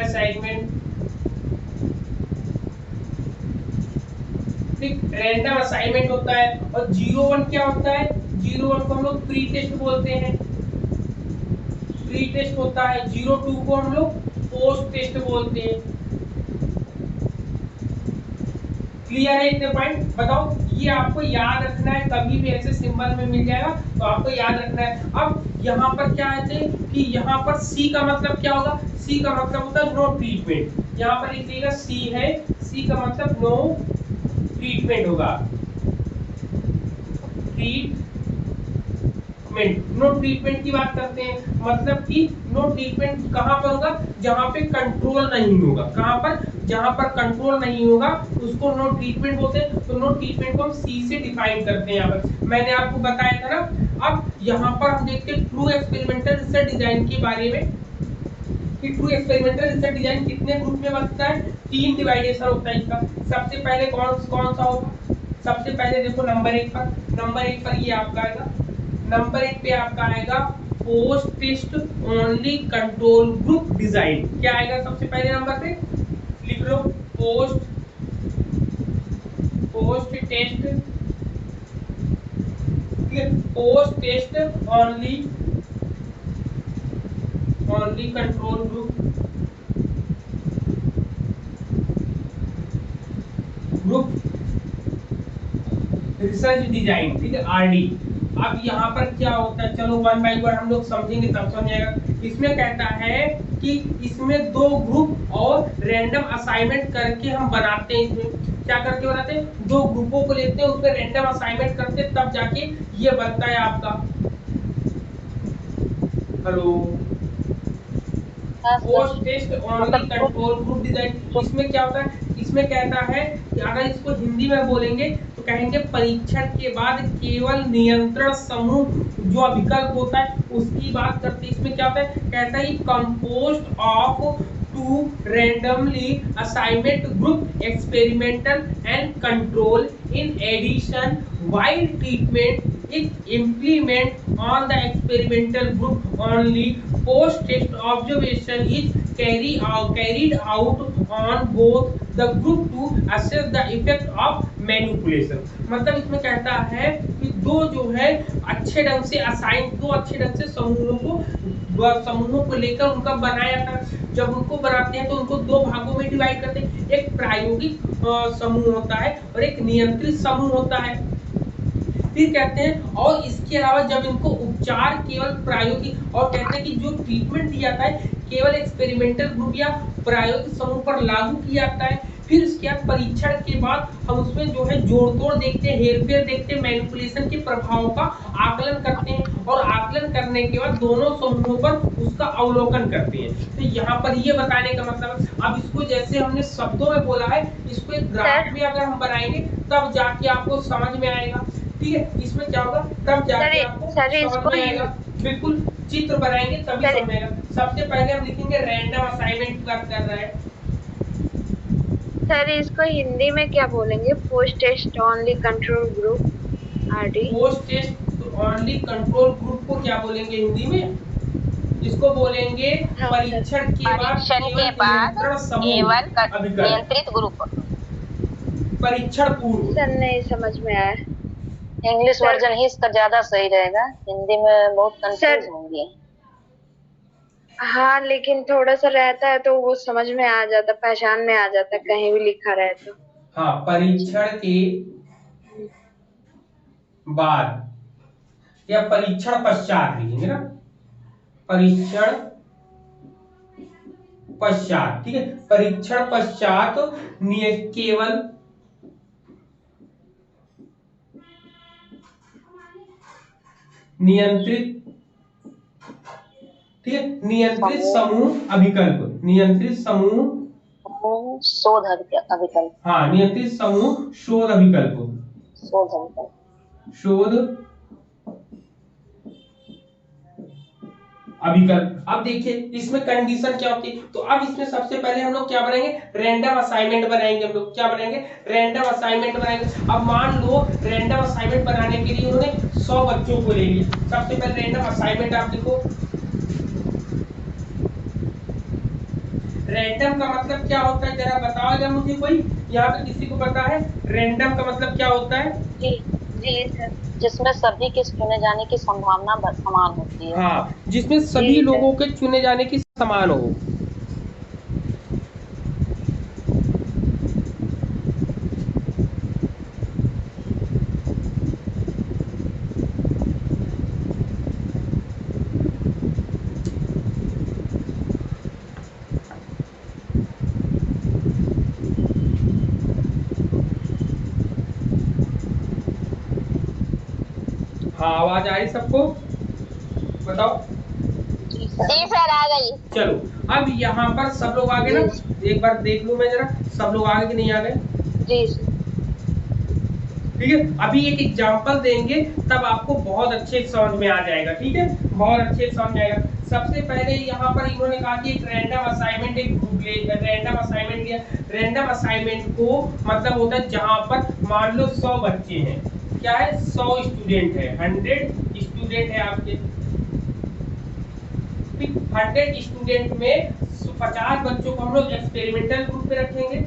असाइनमेंट। ठीक, रैंडम असाइनमेंट होता है। और 0-1 क्या होता है, 0-1 को हम लोग प्री टेस्ट बोलते हैं, प्री टेस्ट होता है। 0-2 को हम लोग पोस्ट टेस्ट बोलते हैं। क्लियर है इतने पॉइंट, बताओ। ये आपको याद रखना है, कभी भी ऐसे सिंबल में मिल जाएगा तो आपको याद रखना है। अब यहाँ पर क्या है कि यहाँ पर सी का मतलब क्या होगा, सी का मतलब होता है नो ट्रीटमेंट। यहाँ पर लिखिएगा सी है, सी का मतलब नो ट्रीटमेंट होगा, ट्रीटमेंट। नो ट्रीटमेंट की बात करते हैं, मतलब कि नो ट्रीटमेंट कहाँ पर होगा, जहाँ पे कंट्रोल नहीं होगा। कहाँ पर, जहाँ पर कंट्रोल नहीं होगा उसको नो ट्रीटमेंट बोलते हैं। तो नो ट्रीटमेंट को हम सी से डिफाइन करते हैं। यहाँ पर मैंने आपको बताया था ना। अब यहाँ पर हम देखते हैं ट्रू एक्सपेरिमेंटल रिसर्च डिजाइन के बारे में कि ट्रू एक्सपेरिमेंटल रिसर्च डिजाइन कितने ग्रुप में बनता है, 3 डिवाइडेशन होता है इसका। सबसे पहले कौन सा होगा, सबसे पहले देखो नंबर 1 पर ये आपका आएगा, नंबर 1 पे आपका आएगा post test only control group design. क्या आएगा सबसे पहले नंबर पे, लिख लो post test, post test only control group research design, ठीक है, आरडी। अब यहाँ पर क्या होता है, चलो 1 बाय 1 हम लोग समझेंगे तब समझेगा। इसमें कहता है कि इसमें 2 ग्रुप और रैंडम असाइनमेंट करके हम बनाते हैं। इसमें क्या करके बनाते हैं, 2 ग्रुपों को लेते हैं, उसमें रैंडम असाइनमेंट करते हैं, तब जाके ये बनता है आपका। Hello, post test only control group design. इसमें क्या होता है, इसमें कहता है कि अगर इसको हिंदी में बोलेंगे तो कहेंगे परीक्षण के बाद केवल नियंत्रण समूह जो विकल्प होता है उसकी बात करते हैं। इसमें क्या होता है, कहता है compost of 2 randomly assignment group experimental and control in addition while treatment is implement on the experimental group only post test observation is carried out on both the group to assess the effect of manipulation। मतलब इसमें कहता है कि 2 जो है अच्छे ढंग से असाइन, 2 अच्छे ढंग से समूहों को लेकर उनका बनाया था। जब उनको बनाते हैं तो उनको 2 भागों में डिवाइड करते हैं, एक प्रायोगिक समूह होता है और एक नियंत्रित समूह होता है। फिर कहते हैं और इसके अलावा जब इनको उपचार केवल प्रायोगिक, और कहते हैं कि जो ट्रीटमेंट दिया जाता है केवल एक्सपेरिमेंटल ग्रुप या प्रायोगिक समूह पर लागू किया जाता है। फिर उसके बाद परीक्षण के बाद हम उसमें जो है जोड़ तोड़ देखते हैं, हेरफेर देखते हैं, मैनिपुलेशन के प्रभाव का आकलन करते हैं और आकलन करने के बाद दोनों समूहों पर उसका अवलोकन करते हैं। तो यहाँ पर ये बताने का मतलब, अब इसको जैसे हमने शब्दों में बोला है, इसको एक ग्राफ में अगर हम बनाएंगे तब जाके आपको समझ में आएगा। ठीक है, इसमें क्या होगा, तब जाके आपको समझ में आएगा। बिल्कुल चित्र बनाएंगे तभी समझ में आएगा। सबसे पहले हम लिखेंगे रैंडम असाइनमेंट कर रहा है। सर इसको हिंदी में क्या बोलेंगे, post test only control group RD. Post test only control group को क्या बोलेंगे हिंदी में, इसको बोलेंगे हाँ, परीक्षण के बाद परीक्षण केवल के बाद नियंत्रण समूह केवल अभिकल्प। नियंत्रित ग्रुप। परीक्षण पूर्व। सर नहीं समझ में आया। इंग्लिश सर- वर्जन ही इसका ज्यादा सही रहेगा, हिंदी में बहुत कंफ्यूज सर- होंगे। हाँ लेकिन थोड़ा सा रहता है तो वो समझ में आ जाता, पहचान में आ जाता, कहीं भी लिखा रहे तो। हाँ, परीक्षण के बाद या परीक्षण पश्चात लिखेंगे ना, परीक्षण पश्चात, ठीक है। परीक्षण पश्चात केवल नियंत्रित, ठीक है, नियंत्रित समूह अभिकल्प, नियंत्रित समूह शोध अभिकल्प। हाँ, नियंत्रित समूह शोध अभिकल्प, शोध अभिकल्प, शोध अभिकल्प। अब देखिए इसमें कंडीशन क्या होती है, तो अब इसमें सबसे पहले हम लोग क्या बनाएंगे, रैंडम असाइनमेंट बनाएंगे। हम लोग क्या बनाएंगे, रैंडम असाइनमेंट बनाएंगे। अब मान लो रैंडम असाइनमेंट बनाने के लिए उन्होंने 100 बच्चों को ले लिया। सबसे पहले रैंडम असाइनमेंट आप देखो, रैंडम का मतलब क्या होता है जरा बताओ मुझे कोई, यहाँ पे किसी को पता है रैंडम का मतलब क्या होता है? जी जी सर। जिसमें सभी के चुने जाने की संभावना समान होती है। हाँ, जिसमें सभी जी, लोगों के चुने जाने की समान हो। हाँ, आवाज आ रही सबको, बताओ। जी सर आ गई। चलो, अब यहाँ पर सब लोग आ गए ना, एक बार देख लूं मैं जरा, सब लोग आ गए कि नहीं आ गए? जी सर। ठीक है, अभी एक एग्जांपल देंगे तब आपको बहुत अच्छे से समझ में आ जाएगा। ठीक है, बहुत अच्छे से समझ में आएगा। सबसे पहले यहाँ पर इन्होंने कहा कि एक रैंडम असाइनमेंट, एक ग्रुप रैंडम असाइनमेंट लिया। रैंडम असाइनमेंट को मतलब होता है जहां पर मान लो 100 बच्चे हैं, क्या है 100 स्टूडेंट है, 100 स्टूडेंट है आपके, 100 स्टूडेंट में 50 बच्चों को हम लोग एक्सपेरिमेंटल ग्रुप में रखेंगे,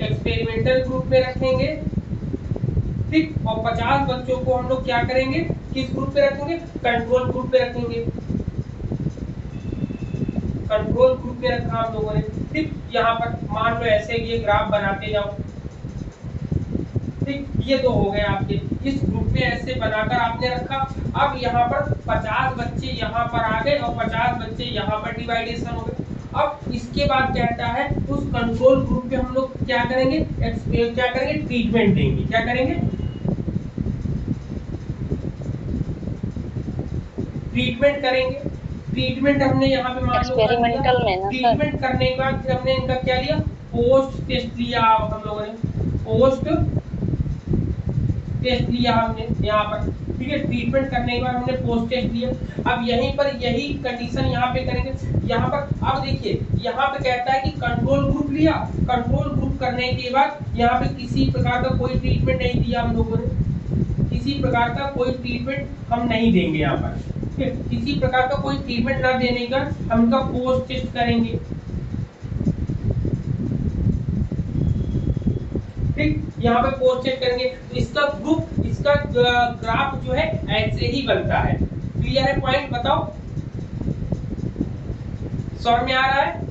एक्सपेरिमेंटल ग्रुप में रखेंगे, ठीक। और 50 बच्चों को हम लोग क्या करेंगे, किस ग्रुप पे रखेंगे, कंट्रोल ग्रुप पे रखेंगे, कंट्रोल ग्रुप में रखा हम लोगों ने, ठीक। यहाँ पर मान लो ऐसे ये ग्राफ बनाते जाओ, ठीक। ये तो हो गए आपके, इस ग्रुप में ऐसे बनाकर आपने रखा। अब यहाँ पर 50 बच्चे यहाँ पर आ गए और 50 बच्चे यहाँ पर डिवाइडेशन हो गए। अब इसके बाद कहता है उस कंट्रोल ग्रुप पे हम लोग क्या करेंगे, क्या करेंगे, ट्रीटमेंट देंगे। क्या करेंगे, ट्रीटमेंट करेंगे। ट्रीटमेंट हमने यहाँ पे मान लो एक्सपेरिमेंटल में ना, ट्रीटमेंट करने के बाद फिर हमने इनका क्या लिया, पोस्ट टेस्ट लिया। हम लोगों ने पोस्ट टेस्ट लिया हमने यहाँ पर, ठीक है। ट्रीटमेंट करने के बाद हमने पोस्ट टेस्ट लिया। अब यहीं पर यही कंडीशन यहाँ पे करेंगे। यहाँ पर अब देखिए यहाँ पे कहता है कि कंट्रोल ग्रुप लिया, कंट्रोल ग्रुप करने के बाद यहाँ पे किसी प्रकार का कोई ट्रीटमेंट नहीं दिया हम लोगों ने, किसी प्रकार का कोई ट्रीटमेंट हम नहीं देंगे यहाँ पर, किसी प्रकार का कोई ट्रीटमेंट ना देने का हम इनका पोस्ट टेस्ट करेंगे, ठीक। यहाँ पे पोस्ट टेस्ट करेंगे तो इसका ग्रुप, इसका ग्राफ जो है ऐसे ही बनता है। क्लियर है पॉइंट, बताओ समझ में आ रहा है?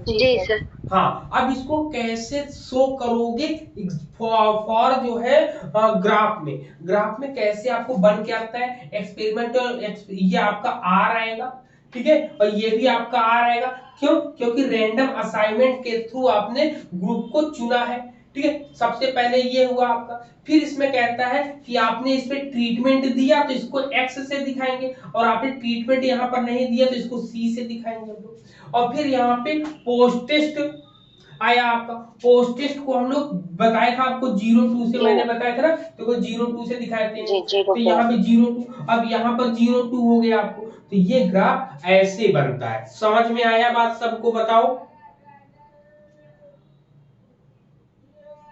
जी सर। हाँ, अब इसको कैसे शो करोगे, फॉर जो है ग्राफ में कैसे आपको बन के आता है, एक्सपेरिमेंटल, ये आपका आर आएगा, ठीक है, और ये भी आपका आर आएगा। क्यों, क्योंकि रैंडम असाइनमेंट के थ्रू आपने ग्रुप को चुना है, ठीक है। सबसे पहले ये हुआ आपका, फिर इसमें कहता है कि आपने इस पे ट्रीटमेंट दिया तो इसको एक्स से दिखाएंगे, और आपने ट्रीटमेंट यहाँ पर नहीं दिया तो इसको सी से दिखाएंगे हम लोग। और फिर यहाँ पे पोस्ट टेस्ट आया आपका, पोस्ट टेस्ट को हम लोग बताया था आपको 02 से, मैंने बताया था ना, तो वो 02 से दिखाते हैं, तो यहाँ पे 02, अब यहाँ पर 02 हो गया आपको, तो ये ग्राफ ऐसे बनता है। समझ में आया बात सबको, बताओ।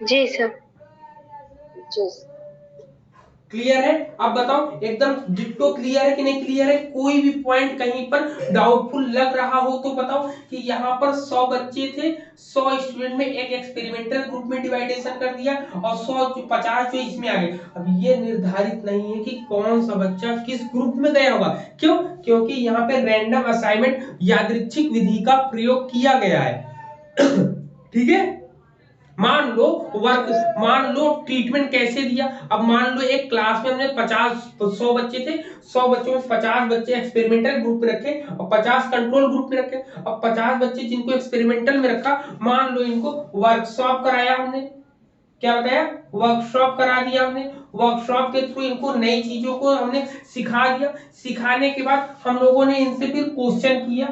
जी सर। जी क्लियर है? अब बताओ एकदम डिट्टो क्लियर है कि नहीं क्लियर है? कोई भी पॉइंट कहीं पर डाउटफुल लग रहा हो तो बताओ कि यहाँ पर 100 बच्चे थे, 100 स्टूडेंट में एक एक्सपेरिमेंटल ग्रुप में डिवाइडेशन कर दिया और 150 जो इसमें आ गए। अब ये निर्धारित नहीं है कि कौन सा बच्चा किस ग्रुप में गया होगा। क्यों? क्योंकि यहाँ पे रैंडम असाइनमेंट यादृच्छिक विधि का प्रयोग किया गया है। ठीक है, मान लो ट्रीटमेंट कैसे दिया। अब मान लो एक क्लास में हमने 100 बच्चे थे, 100 बच्चों में 50 बच्चे एक्सपेरिमेंटल ग्रुप में रखे और 50 कंट्रोल ग्रुप में रखे। अब 50 बच्चे जिनको एक्सपेरिमेंटल में रखा, मान लो इनको वर्कशॉप कराया हमने। क्या बताया? वर्कशॉप करा दिया हमने। वर्कशॉप के थ्रू इनको नई चीजों को हमने सिखा दिया। सिखाने के बाद हम लोगों ने इनसे फिर क्वेश्चन किया।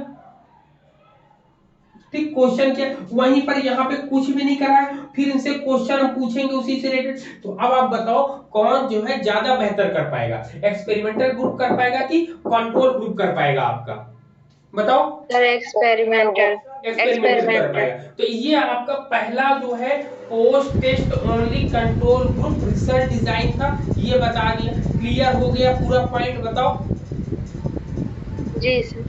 ठीक, क्वेश्चन क्या, वहीं पर यहाँ पे कुछ भी नहीं करा है, फिर इनसे क्वेश्चन हम पूछेंगे उसी से रिलेटेड। तो अब आप बताओ कौन जो है ज्यादा बेहतर कर पाएगा, एक्सपेरिमेंटल ग्रुप कर पाएगा कि कंट्रोल ग्रुप कर पाएगा? आपका बताओ। सर एक्सपेरिमेंटल कर पाएगा। तो ये आपका पहला जो है post test only control group research design था, ये बता दिया। क्लियर हो गया पूरा पॉइंट? बताओ। जी सर।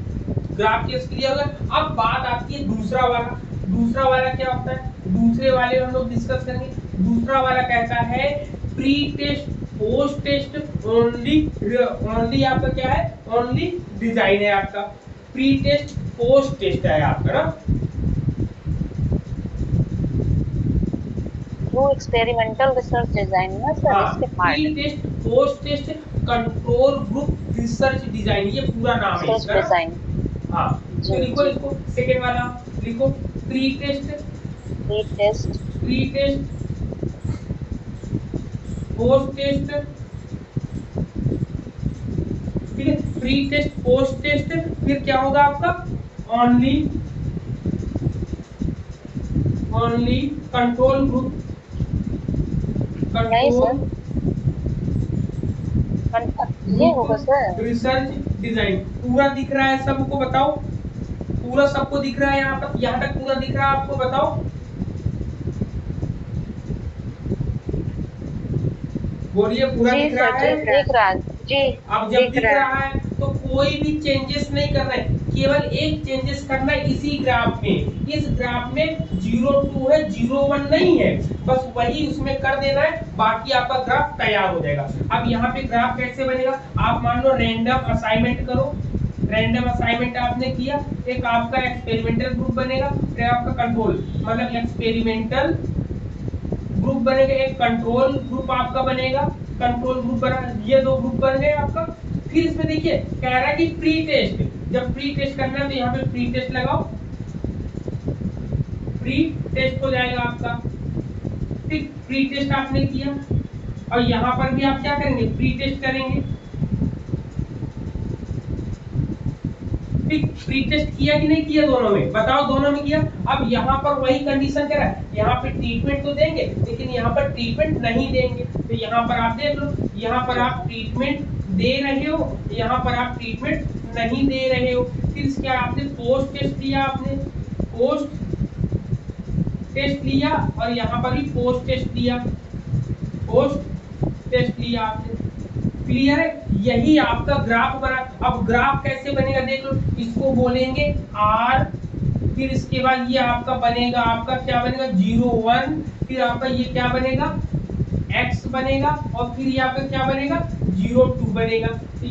ग्राफ केस क्लियर हो गया। अब बात आती है दूसरा वाला। दूसरा वाला क्या होता है? दूसरे वाले हम लोग डिस्कस करेंगे। दूसरा वाला कहता है pre test post test only आपका क्या है? ओनली डिजाइन है आपका। प्री टेस्ट पोस्ट टेस्ट है आपका ना, वो एक्सपेरिमेंटल रिसर्च डिजाइन ना सर, इसके part. Pre test post test control group research design, ये पूरा नाम है इसका डिजाइन। हाँ, तो लिखो इसको। सेकेंड वाला लिखो प्री टेस्ट पोस्ट टेस्ट। ठीक है, प्री टेस्ट पोस्ट टेस्ट, फिर क्या होगा आपका? ओनली कंट्रोल ग्रुप ये होगा सर रिसर्च डिजाइन। पूरा दिख रहा है सबको? बताओ, पूरा सबको दिख रहा है? यहाँ पर, यहाँ तक पूरा दिख रहा है आपको? बताओ। बोलिए, पूरा दिख रहा है? दिख रहा है जी। अब जब दिख रहा है तो कोई भी चेंजेस नहीं करना है, केवल एक चेंजेस करना है इसी ग्राफ में। इस ग्राफ में 02 है, 01 नहीं है, बस वही उसमें कर देना है, बाकी आपका ग्राफ तैयार हो जाएगा। अब यहाँ पे ग्राफ कैसे बनेगा? आप मान लो रैंडम असाइनमेंट करो। रैंडम असाइनमेंट आपने किया, एक आपका एक्सपेरिमेंटल ग्रुप बनेगा, फिर आपका कंट्रोल, मतलब एक्सपेरिमेंटल ग्रुप बनेगा, एक कंट्रोल ग्रुप आपका बनेगा। कंट्रोल ग्रुप बना, ये दो ग्रुप बन गए आपका। फिर इसमें देखिए कह रहा है कि प्री टेस्ट, जब प्री टेस्ट करना है तो यहाँ पे प्री टेस्ट लगाओ, प्री टेस्ट हो जाएगा आपका। ठीक, प्री टेस्ट आपने किया और यहाँ पर भी आप क्या करेंगे? प्री टेस्ट करेंगे। ठीक, प्री टेस्ट किया कि नहीं किया? दोनों में बताओ, दोनों में किया। अब यहाँ पर वही कंडीशन कह रहा है, यहाँ पे ट्रीटमेंट तो देंगे लेकिन यहाँ पर ट्रीटमेंट नहीं देंगे। तो यहाँ पर आप देख लो, यहाँ पर आप ट्रीटमेंट दे रहे हो, यहाँ पर आप ट्रीटमेंट नहीं दे रहे हो। फिर क्या आपने पोस्ट टेस्ट लिया, आपने पोस्ट टेस्ट लिया और यहाँ पर भी पोस्ट टेस्ट लिया, पोस्ट टेस्ट लिया आपने। क्लियर है? यही आपका ग्राफ बना। अब ग्राफ कैसे बनेगा देख लो, इसको बोलेंगे R, फिर इसके बाद ये आपका बनेगा, आपका क्या बनेगा? 01, फिर आपका ये क्या बनेगा? X बनेगा और फिर ये आपका क्या बनेगा? 02 बनेगा। तो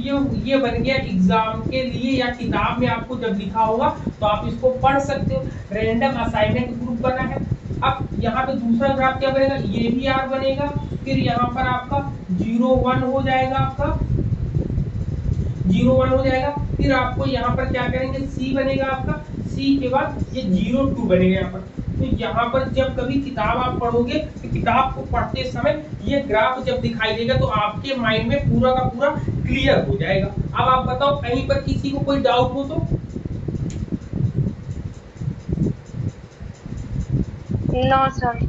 ये बन गया एग्जाम के लिए, या किताब में आपको जब लिखा होगा तो आप इसको पढ़ सकते हो। रैंडम असाइनमेंट ग्रुप बना है। अब यहाँ पे दूसरा ग्राफ क्या बनेगा? ये भी R बनेगा, फिर यहाँ पर आपका 01 हो जाएगा, आपका 01 हो जाएगा। फिर आपको यहाँ पर क्या करेंगे? C बनेगा आपका, C के बाद ये 02 बनेगा यहाँ पर। तो यहाँ पर जब कभी किताब आप पढ़ोगे तो किताब को पढ़ते समय ये ग्राफ जब दिखाई देगा तो आपके माइंड में पूरा का पूरा क्लियर हो जाएगा। अब आप बताओ, कहीं पर किसी को कोई डाउट हो तो? No sir.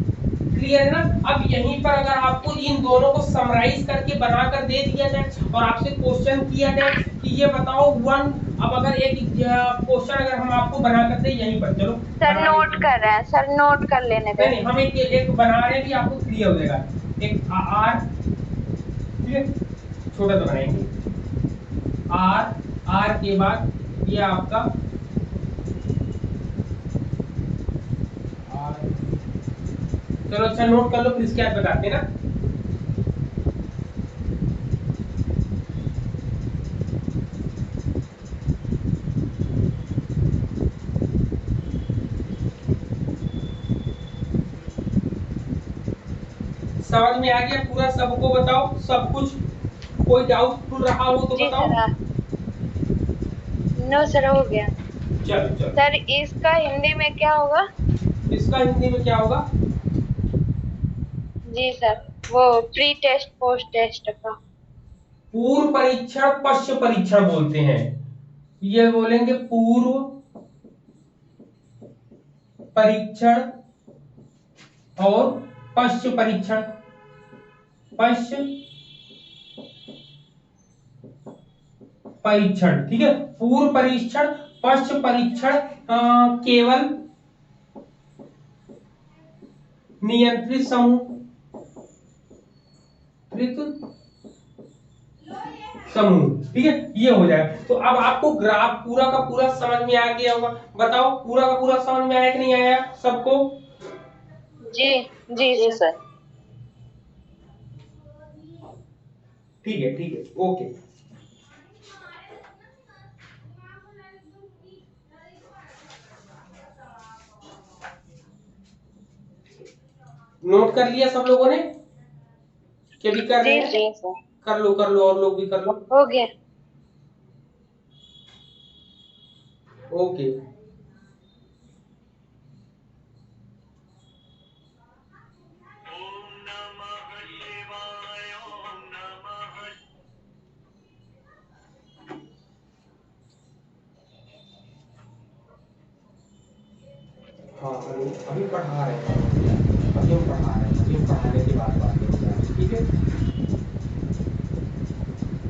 क्लियर है ना? अब यहीं पर अगर आपको इन दोनों को समराइज करके बनाकर दे दिया जाए और आपसे क्वेश्चन किया जाए कि ये बताओ वन, अब अगर एक क्वेश्चन अगर हम आपको बना कर दे यहीं पर, चलो सर नोट कर रहे हैं, सर नोट कर लेने नहीं, हम एक बना रहे हैं कि आपको क्लियर हो जाएगा। एक R, ठीक है, छोटा तो बनाएंगे। आर के बाद ये आपका आर, चलो अच्छा नोट कर लो, फिर इसके बाद बताते हैं ना। समझ में आ गया पूरा? सबको बताओ, सब कुछ, कोई डाउट रहा हो तो बताओ। नो सर, हो गया। चलो चलो सर इसका हिंदी में क्या होगा? इसका हिंदी में क्या होगा? जी सर, वो प्री टेस्ट पोस्ट टेस्ट का। पूर्व परीक्षण पश्च परीक्षण बोलते हैं। ये बोलेंगे पूर्व परीक्षण और पश्च परीक्षण। पश्च परीक्षण, ठीक है। पूर्व परीक्षण, पश्च परीक्षण केवल नियंत्रित समूह, ठीक है, ये हो जाएगा। तो अब आपको ग्राफ पूरा का पूरा समझ में आ गया होगा। बताओ पूरा का पूरा समझ में आया कि नहीं आया सबको? जी जी सर। ठीक है, ओके। नोट कर लिया सब लोगों ने? क्या भी कर रहे हैं? जी सर। कर लो, और लोग भी कर लो। हो गया। ओके। हाँ अभी पढ़ा रहे हैं, अभी हम पढ़ा रहे हैं, अभी हम पढ़ाने के बाद बात करेंगे, ठीक है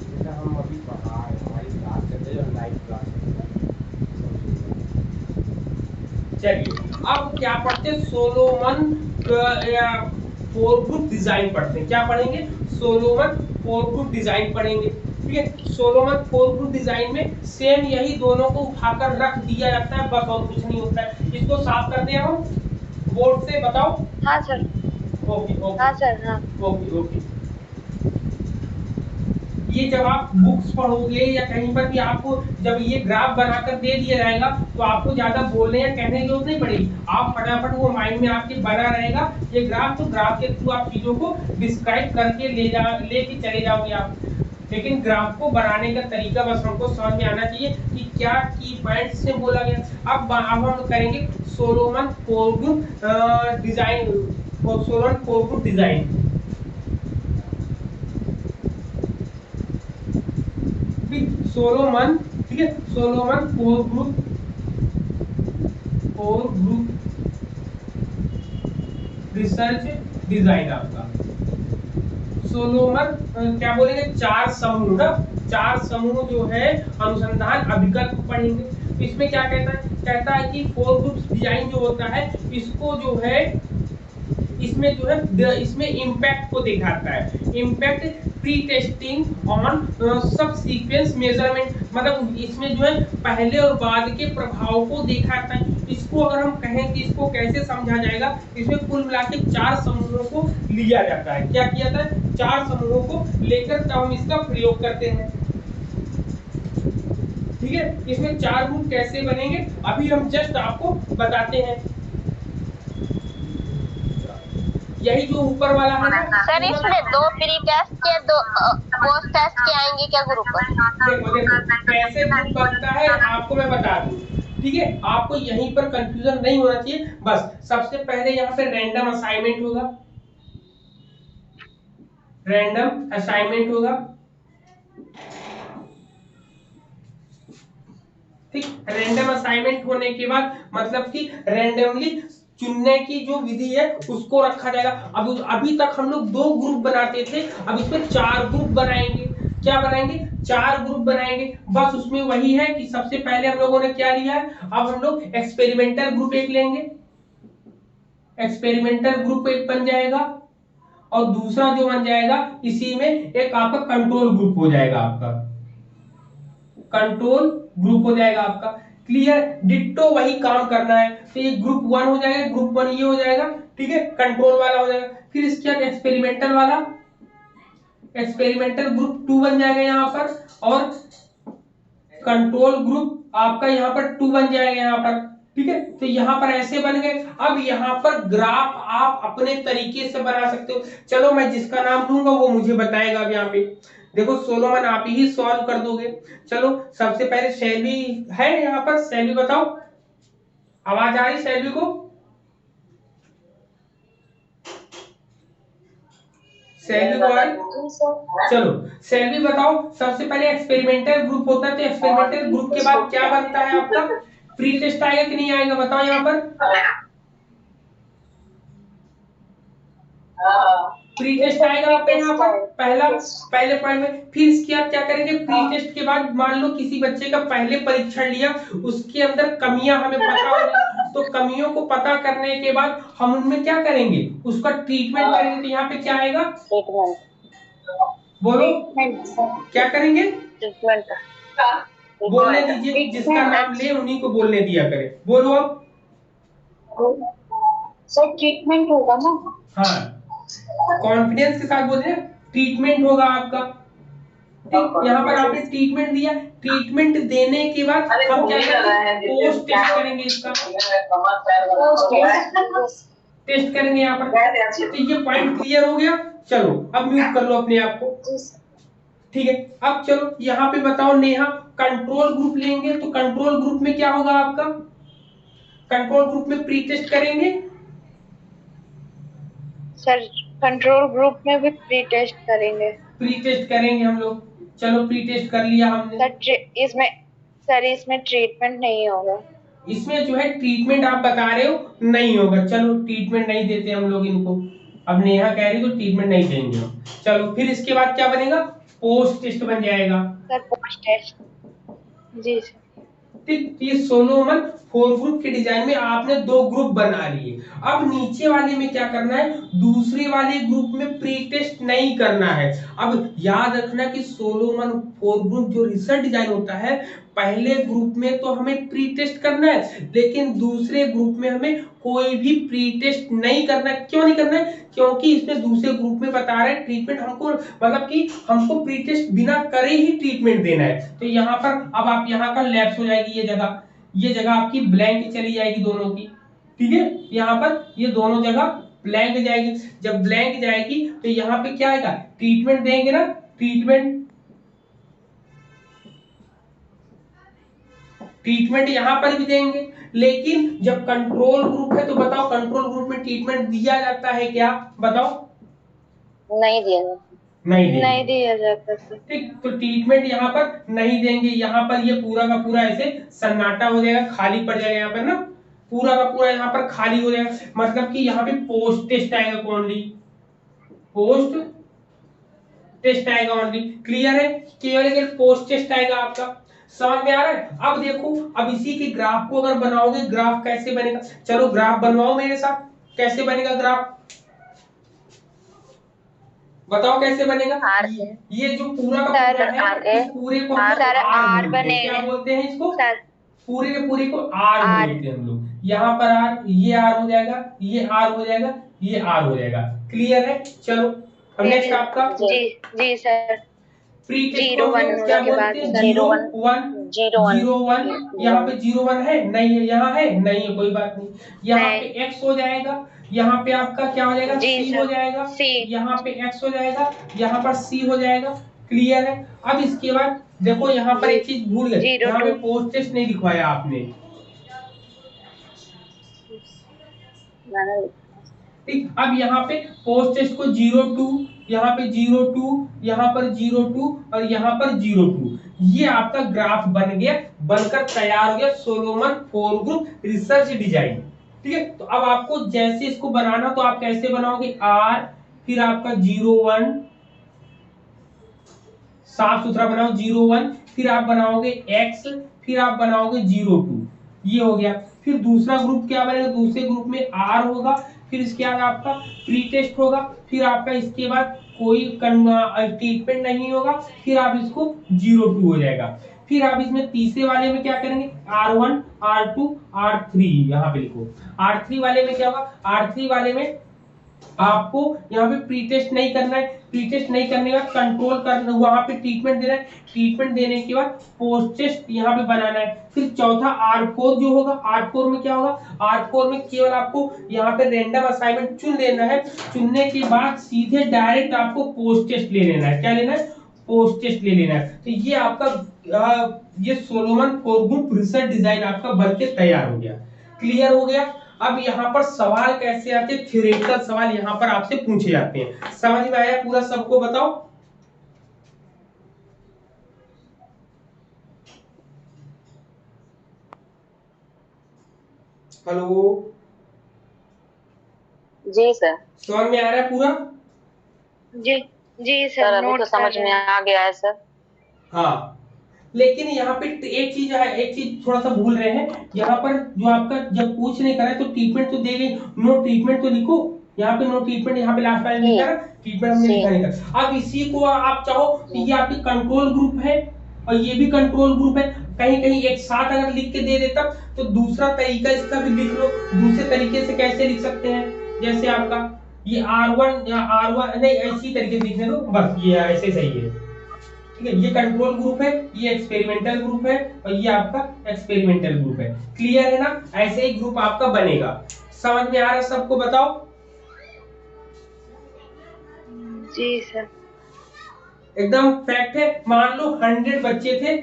बेटा? हम अभी पढ़ा रहे हैं, हमारी क्लास चल रही है, लाइव क्लास। चलिए अब क्या पढ़ते हैं? सोलोमन फोर ग्रुप डिजाइन पढ़ते हैं। क्या पढ़ेंगे? सोलोमन फोर ग्रुप डिजाइन पढ़ेंगे, ठीक है। सोलोमन फोर ग्रुप डिजाइन में सेम यही दोनों को उठाकर रख दिया जाता है, बस और कुछ नहीं होता है। इसको साफ करते हैं हम बोर्ड से, बताओ। हाँ सर। ओके। हाँ सर। हाँ ओके। ये जब आप बुक्स पढ़ोगे या कहीं पर भी आपको जब ये ग्राफ बनाकर दे दिया जाएगा तो आपको ज्यादा बोलने या कहने की जरूरत नहीं पड़ेगी। आप फटाफट वो माइंड में आपके बना रहेगा ये ग्राफ, तो ग्राफ के थ्रू आप चीजों को डिस्क्राइब करके लेके चले जाओगे आप। लेकिन ग्राफ को बनाने का तरीका बस हमको समझ में आना चाहिए कि क्या की पॉइंट से बोला गया। अब हम करेंगे Solomon four group design, Solomon four group design. Solomon, ठीक है, Solomon four group research design आपका। सोलोमन क्या बोलेंगे? चार समूह ना, चार समूह जो है अनुसंधान अभिकल्प पढ़ेंगे। इसमें क्या कहता है कि फोर ग्रुप डिजाइन जो होता है इसको जो है इसमें इम्पैक्ट को दिखाता है। इम्पैक्ट प्री टेस्टिंग ऑन सब सीक्वेंस मेजरमेंट, मतलब इसमें जो है पहले और बाद के प्रभाव को दिखाता है। इसको अगर हम कहें कि इसको कैसे समझा जाएगा, इसमें कुल मिला के चार समूहों को लिया जाता है। क्या किया जाता है? चार समूहों को लेकर तब हम इसका प्रयोग करते हैं, ठीक है। इसमें चार ग्रुप कैसे बनेंगे अभी हम जस्ट आपको बताते हैं। यही जो ऊपर वाला है ना सर, इसमें दो प्री टेस्ट के दो पोस्ट टेस्ट के आएंगे क्या ग्रुप पर? देखो कैसे ग्रुप बनता है आपको मैं बता दूं, ठीक है। आपको यहीं पर कंफ्यूजन नहीं होना चाहिए। बस सबसे पहले यहाँ पे रैंडम असाइनमेंट होगा, रैंडम असाइनमेंट होगा, ठीक। रैंडम असाइनमेंट होने के बाद मतलब कि रैंडमली चुनने की जो विधि है उसको रखा जाएगा। अब अभी तक हम लोग दो ग्रुप बनाते थे, अब इसमें चार ग्रुप बनाएंगे। क्या बनाएंगे? चार ग्रुप बनाएंगे। बस उसमें वही है कि सबसे पहले हम लोगों ने क्या लिया है, अब हम लोग एक्सपेरिमेंटल ग्रुप एक लेंगे, एक्सपेरिमेंटल ग्रुप एक बन जाएगा। और दूसरा जो बन जाएगा इसी में एक आपका कंट्रोल ग्रुप हो जाएगा, आपका कंट्रोल ग्रुप हो जाएगा आपका। क्लियर, डिट्टो वही काम करना है। तो ये ग्रुप 1 हो जाएगा, ग्रुप 1 ये हो जाएगा, ठीक है, कंट्रोल वाला हो जाएगा। फिर इसके बाद एक्सपेरिमेंटल वाला, एक्सपेरिमेंटल ग्रुप 2 बन जाएगा यहाँ पर, और कंट्रोल ग्रुप आपका यहाँ पर 2 बन जाएगा यहाँ पर, ठीक है। तो यहाँ पर ऐसे बन गए। अब यहाँ पर ग्राफ आप अपने तरीके से बना सकते हो। चलो मैं जिसका नाम लूंगा वो मुझे बताएगा। अब यहाँ पे देखो सोलोमन आप ही सॉल्व कर दोगे। चलो सबसे पहले शैली है यहाँ पर, शैली बताओ, आवाज आ रही शैली को? शैली को आ रही? चलो शैली बताओ, सबसे पहले एक्सपेरिमेंटल ग्रुप होता है, तो एक्सपेरिमेंटल ग्रुप के बाद क्या बनता है आपका? प्री टेस्ट आएगा कि नहीं आएगा बताओ यहाँ पर? प्री टेस्ट आएगा आपका यहाँ पर पहले पॉइंट में। फिर इसके बाद क्या करेंगे? प्री टेस्ट के बाद मान लो किसी बच्चे का पहले परीक्षण लिया, उसके अंदर कमियां हमें पता हो गई, तो कमियों को पता करने के बाद हम उनमें क्या करेंगे? उसका ट्रीटमेंट करेंगे। तो यहाँ पे क्या आएगा? बोलो क्या करेंगे? ट्रीटमेंट बोलने दीजिए, जिसका नाम ले उन्हीं को बोलने दिया करें। बोलो अब। सर ट्रीटमेंट होगा ना? हाँ, कॉन्फिडेंस के साथ बोलिए, ट्रीटमेंट होगा आपका। ठीक, यहाँ पर आपने ट्रीटमेंट दिया, ट्रीटमेंट देने के बाद हम क्या करेंगे? पोस्ट टेस्ट करेंगे, इसका टेस्ट करेंगे यहाँ पर। तो ये पॉइंट क्लियर हो गया। चलो अब म्यूट कर लो अपने आप को, ठीक है। अब चलो यहाँ पे बताओ नेहा, कंट्रोल ग्रुप लेंगे तो कंट्रोल ग्रुप में क्या होगा आपका? कंट्रोल ग्रुप में प्री टेस्ट करेंगे सर, कंट्रोल ग्रुप में भी प्री टेस्ट करेंगे। प्री टेस्ट करेंगे हम लोग। चलो प्री टेस्ट कर लिया हमने। सर इसमें ट्रीटमेंट नहीं होगा। इसमें जो है ट्रीटमेंट आप बता रहे हो नहीं होगा। चलो ट्रीटमेंट नहीं देते हम लोग इनको। अब नेहा कह रही तो ट्रीटमेंट नहीं देंगे हम। चलो फिर इसके बाद क्या बनेगा? पोस्ट टेस्ट बन जाएगा। सर पोस्ट टेस्ट, जी सर। ठीक, ये सोलोमन 4 ग्रुप के डिजाइन में आपने 2 ग्रुप बना लिए। अब नीचे वाले में क्या करना है? दूसरे वाले ग्रुप में प्री टेस्ट नहीं करना है। अब याद रखना कि सोलोमन 4 ग्रुप जो रिसर्च डिजाइन होता है, पहले ग्रुप में तो हमें प्री टेस्ट करना है, लेकिन दूसरे ग्रुप में हमें कोई भी प्री टेस्ट नहीं करना है। क्यों नहीं करना है? क्योंकि इसमें दूसरे ग्रुप में बता रहे हैं ट्रीटमेंट हमको, मतलब कि हमको प्री टेस्ट बिना करे ही ट्रीटमेंट देना है। तो यहाँ पर अब आप यहाँ का लैप्स हो जाएगी, ये जगह आपकी ब्लैंक चली जाएगी दोनों की, ठीक है। यहाँ पर ये दोनों जगह ब्लैंक जाएगी। जब ब्लैंक जाएगी तो यहाँ पे क्या आएगा? ट्रीटमेंट देंगे ना, ट्रीटमेंट यहाँ पर भी देंगे। लेकिन जब कंट्रोल ग्रुप है तो बताओ कंट्रोल ग्रुप में ट्रीटमेंट दिया जाता है क्या? बताओ। नहीं दिया जाता, नहीं दिया जाता। ठीक, तो ट्रीटमेंट यहाँ पर नहीं देंगे। यहाँ पर ये पूरा का पूरा ऐसे सन्नाटा हो जाएगा, खाली पड़ जाएगा यहाँ पर ना, पूरा का पूरा यहाँ पर खाली हो जाएगा। मतलब कि यहाँ पे पोस्ट टेस्ट आएगा, ओनली पोस्ट टेस्ट आएगा ओनली। क्लियर है? केवल पोस्ट टेस्ट आएगा आपका। समझ में आ रहा है? अब देखो, अब इसी के ग्राफ को अगर बनाओगे, ग्राफ कैसे बनेगा? चलो ग्राफ बनवाओ मेरे साथ। कैसे बनेगा ग्राफ? बताओ कैसे बनेगा? ये जो पूरा का पूरा है, इस पूरे को आर बनेगा। क्या बोलते हैं इसको? पूरे के पूरे को आर बोलते हैं हम लोग। यहाँ पर आर, ये आर हो जाएगा, ये आर हो जाएगा, ये आर हो जाएगा। क्लियर है? चलो अब नेक्स्ट आपका। जी सर। प्री टेस्ट क्या बोलते हैं? 0 1 यहाँ पे 0 1 है नहीं है, यहाँ है नहीं है, कोई बात नहीं। यहाँ पे x हो जाएगा, यहाँ पे आपका क्या हो जाएगा? c हो जाएगा, यहाँ पे x हो जाएगा, यहाँ पर c हो जाएगा। क्लियर है? अब इसके बाद देखो यहाँ पर एक चीज भूल गए, यहाँ पे पोस्ट टेस्ट नहीं लिखवाया आपने। ठीक, अब यहाँ पे पोस्ट टेस्ट को 0 2, यहाँ पे 0 2, यहाँ पर 0 2 और यहाँ पर 0 2। ये आपका ग्राफ बन गया, बनकर तैयार हो गया सोलोमन 4 ग्रुप रिसर्च डिजाइन। ठीक है, तो अब आपको जैसे इसको बनाना तो आप कैसे बनाओगे? R फिर आपका 0 1, साफ सुथरा बनाओ 0 1, फिर आप बनाओगे X, फिर आप बनाओगे 0 2। ये हो गया। फिर दूसरा ग्रुप क्या बनेगा? दूसरे ग्रुप में R होगा, फिर इसके बाद आपका प्री टेस्ट होगा, फिर आपका इसके बाद कोई ट्रीटमेंट नहीं होगा, फिर आप इसको 0-2 हो जाएगा। फिर आप इसमें तीसरे वाले में क्या करेंगे, R1 R2 R3, यहाँ पे लिखो। R3 वाले में क्या होगा, R3 वाले में आपको यहाँ पे प्री टेस्ट नहीं करना है, प्री टेस्ट नहीं करने के बाद कंट्रोल करना, वहां पे ट्रीटमेंट देना है, ट्रीटमेंट देने के बाद पोस्ट टेस्ट यहाँ पे बनाना है। फिर चौथा R4 जो होगा, R4 में क्या होगा, R4 में केवल आपको यहाँ पे रैंडम असाइनमेंट चुन लेना है, चुनने के बाद सीधे डायरेक्ट आपको पोस्ट टेस्ट ले लेना है। क्या लेना है, पोस्ट टेस्ट ले लेना है। तो ये आपका ये सोलोमन ग्रुप रिसर्च डिजाइन आपका बनके तैयार हो गया। क्लियर हो गया। अब यहाँ पर सवाल कैसे आते हैं, थ्योरेटिकल सवाल यहाँ पर आपसे पूछे जाते हैं। समझ में आया पूरा, सबको बताओ। हेलो जी सर। समझ में आ रहा है पूरा? जी सर अभी तो समझ में आ गया है सर। हाँ, लेकिन यहाँ पे एक चीज है, एक चीज थोड़ा सा भूल रहे हैं। यहाँ पर जो आपका जब पूछ नहीं करा है तो ट्रीटमेंट तो दे गई, नो ट्रीटमेंट तो लिखो। यहाँ पे नो ट्रीटमेंट, यहाँ पे लास्ट वाले में लिखा है ट्रीटमेंट, हमने लिखा नहीं था। अब इसी को आप चाहो तो ये आपकी कंट्रोल ग्रुप है और ये भी कंट्रोल ग्रुप है। कहीं कहीं एक साथ अगर लिख के दे देता तो दूसरा तरीका इसका भी लिख लो। दूसरे तरीके से कैसे लिख सकते हैं, जैसे आपका ये R1 या R1 नहीं, ऐसी तरीके से लिखने दो बस, ये ऐसे सही है। ठीक है, ये कंट्रोल ग्रुप है, ये एक्सपेरिमेंटल ग्रुप है और ये आपका एक्सपेरिमेंटल ग्रुप है। क्लियर है ना? ऐसे ही ग्रुप आपका बनेगा। समझ में आ रहा है सबको? बताओ। जी सर। एकदम फैक्ट है। मान लो 100 बच्चे थे,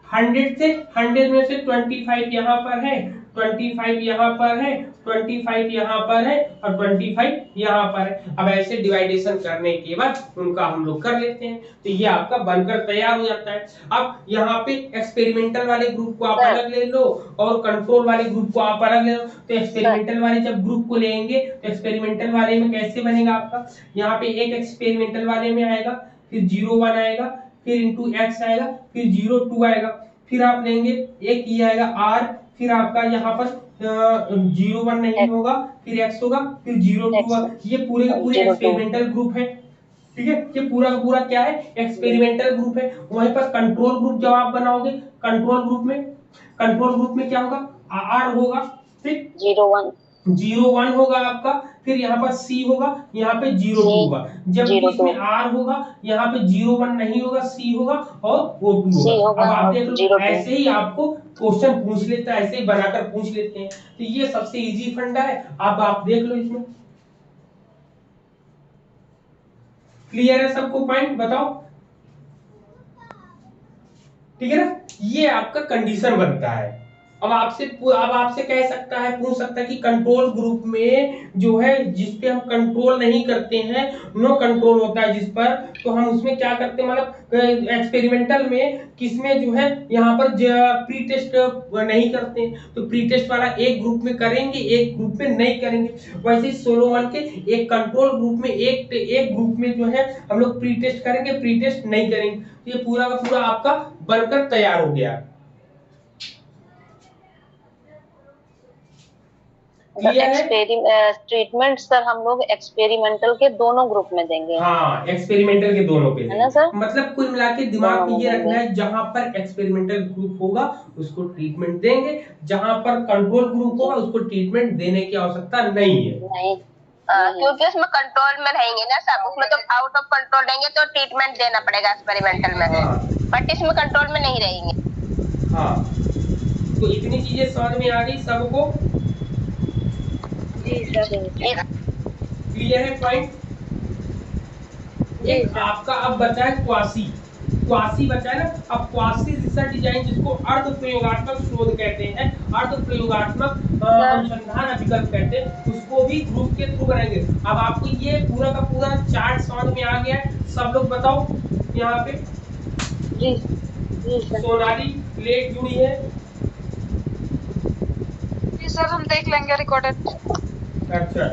100 थे, 100 में से 25 यहाँ पर है, 25 यहाँ पर है, 25 यहाँ पर है और 25 यहाँ पर है। अब ऐसे डिवाइडेशन करने के बाद उनका हम लोग कर लेते हैं, तो ये आपका बनकर तैयार हो जाता है। अब यहाँ पे एक्सपेरिमेंटल वाले ग्रुप को आप अलग ले लो और कंट्रोल वाले ग्रुप को आप अलग ले लो। तो एक्सपेरिमेंटल वाले जब ग्रुप को लेंगे तो एक्सपेरिमेंटल वाले में कैसे बनेगा आपका, यहाँ पे एक एक्सपेरिमेंटल वाले में आएगा, फिर 0-1 आएगा, फिर इंटू x आएगा, फिर 0-2 आएगा, फिर आप लेंगे एक ये आएगा r, फिर आपका यहाँ पर 0-1 नहीं होगा, फिर x होगा, फिर 0-2 होगा। ये पूरे का पूरे एक्सपेरिमेंटल ग्रुप है। ठीक है, ये पूरा का पूरा क्या है, एक्सपेरिमेंटल ग्रुप है। वहीं पर कंट्रोल ग्रुप जब आप बनाओगे, कंट्रोल ग्रुप में क्या होगा, r होगा, ठीक 0-1 होगा आपका, फिर यहाँ पर C होगा, यहाँ पे 0-2 होगा। जब इसमें R होगा, यहाँ पे 0-1 नहीं होगा, C होगा और O2 होगा। अब आप देख लो, ऐसे ही आपको क्वेश्चन पूछ लेता है, ऐसे ही बनाकर पूछ लेते हैं। तो ये सबसे इजी फंडा है। अब आप देख लो इसमें। क्लियर है सबको पॉइंट? बताओ। ठीक है ना? ये आपका कंडीशन बनता है। अब आपसे कह सकता है, पूछ सकता है कि कंट्रोल ग्रुप में जो है जिस पे हम कंट्रोल नहीं करते हैं, नो कंट्रोल होता है जिस पर, तो हम उसमें क्या करते हैं, मतलब एक्सपेरिमेंटल में किसमें जो है यहाँ पर प्री टेस्ट नहीं करते, तो प्री टेस्ट वाला एक ग्रुप में करेंगे, एक ग्रुप में नहीं करेंगे। वैसे ही सोलोमन के एक कंट्रोल ग्रुप में एक ग्रुप में जो है हम लोग प्री टेस्ट करेंगे, प्री टेस्ट नहीं करेंगे। तो ये पूरा का पूरा आपका बनकर तैयार हो गया। ट्रीटमेंट सर हम लोग एक्सपेरिमेंटल के दोनों ग्रुप में देंगे। हाँ, एक्सपेरिमेंटल के दोनों पे है ना सर? मतलब कुल मिला के दिमाग में ये रखना है, जहां पर एक्सपेरिमेंटल ग्रुप होगा उसको ट्रीटमेंट देंगे, जहां पर कंट्रोल ग्रुप होगा उसको ट्रीटमेंट देने की आवश्यकता नहीं है। क्योंकि उसमें कंट्रोल में रहेंगे ना सब, उसमें तो आउट ऑफ कंट्रोल रहेंगे तो ट्रीटमेंट देना पड़ेगा एक्सपेरिमेंटल में, बट इसमें कंट्रोल में नहीं रहेंगे। हाँ, तो इतनी चीजें समझ में आ गई सबको? क्लियर है पॉइंट? एक आपका अब बचा है क्वासी बचा है ना। अब क्वासी रिसर्च डिजाइन, जिसको अर्ध प्रयोगात्मक शोध कहते हैं, अर्ध प्रयोगात्मक अनुसंधान विकल्प कहते हैं, उसको भी ग्रुप के थ्रू बनाएंगे। अब आपको ये पूरा का पूरा चार्ट समझ में आ गया है? सब लोग बताओ यहाँ पे। जी सोनाली लेट जुड़ी है। जी सर, हम देख लेंगे रिकॉर्डेड। अच्छा,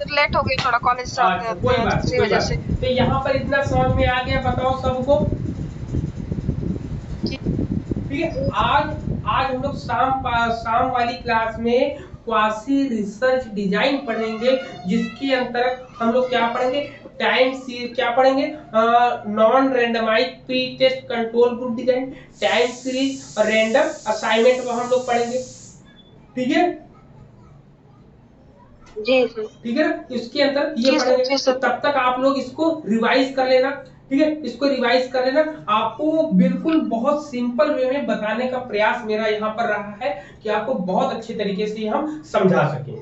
लेट हो गई थोड़ा कॉलेज से आते हैं, कोई बात इसी वजह से। तो यहाँ पर इतना समझ में आ गया, बताओ सबको? ठीक है, आज हम लोग शाम वाली क्लास में क्वासी रिसर्च डिजाइन पढ़ेंगे, जिसके अंतर्गत हम लोग क्या पढ़ेंगे, टाइम सीरीज क्या पढ़ेंगे, non randomize pre test control group design, time series और रैंडम असाइनमेंट हम लोग पढ़ेंगे। ठीक है जी सर। ठीक है ना, इसके अंदर ये पढ़ेंगे। तो तब तक आप लोग इसको रिवाइज कर लेना। ठीक है, इसको रिवाइज कर लेना। आपको बिल्कुल बहुत सिंपल वे में बताने का प्रयास मेरा यहाँ पर रहा है कि आपको बहुत अच्छे तरीके से हम समझा सकें।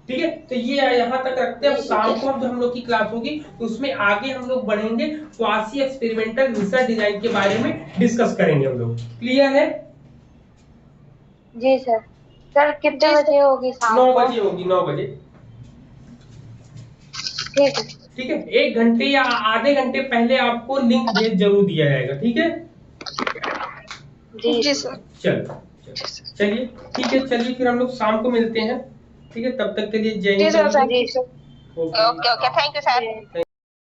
ठीक है, तो ये यहाँ तक रखते हैं। अब शाम को जब हम लोग की क्लास होगी तो उसमें आगे हम लोग बढ़ेंगे, क्वासी एक्सपेरिमेंटल रिसर्च डिजाइन के बारे में डिस्कस करेंगे हम लोग। क्लियर है? जी सर। सर कितने बजे होगी शाम को? 9 बजे होगी, 9 बजे। ठीक है। ठीक है, 1 घंटे या आधे घंटे पहले आपको लिंक भेज जरूर दिया जाएगा। ठीक है जी सर। चलिए ठीक है, चलिए फिर हम लोग शाम को मिलते हैं। ठीक है, तब तक के लिए जय हिंद। जी sir. Okay okay, thank you sir.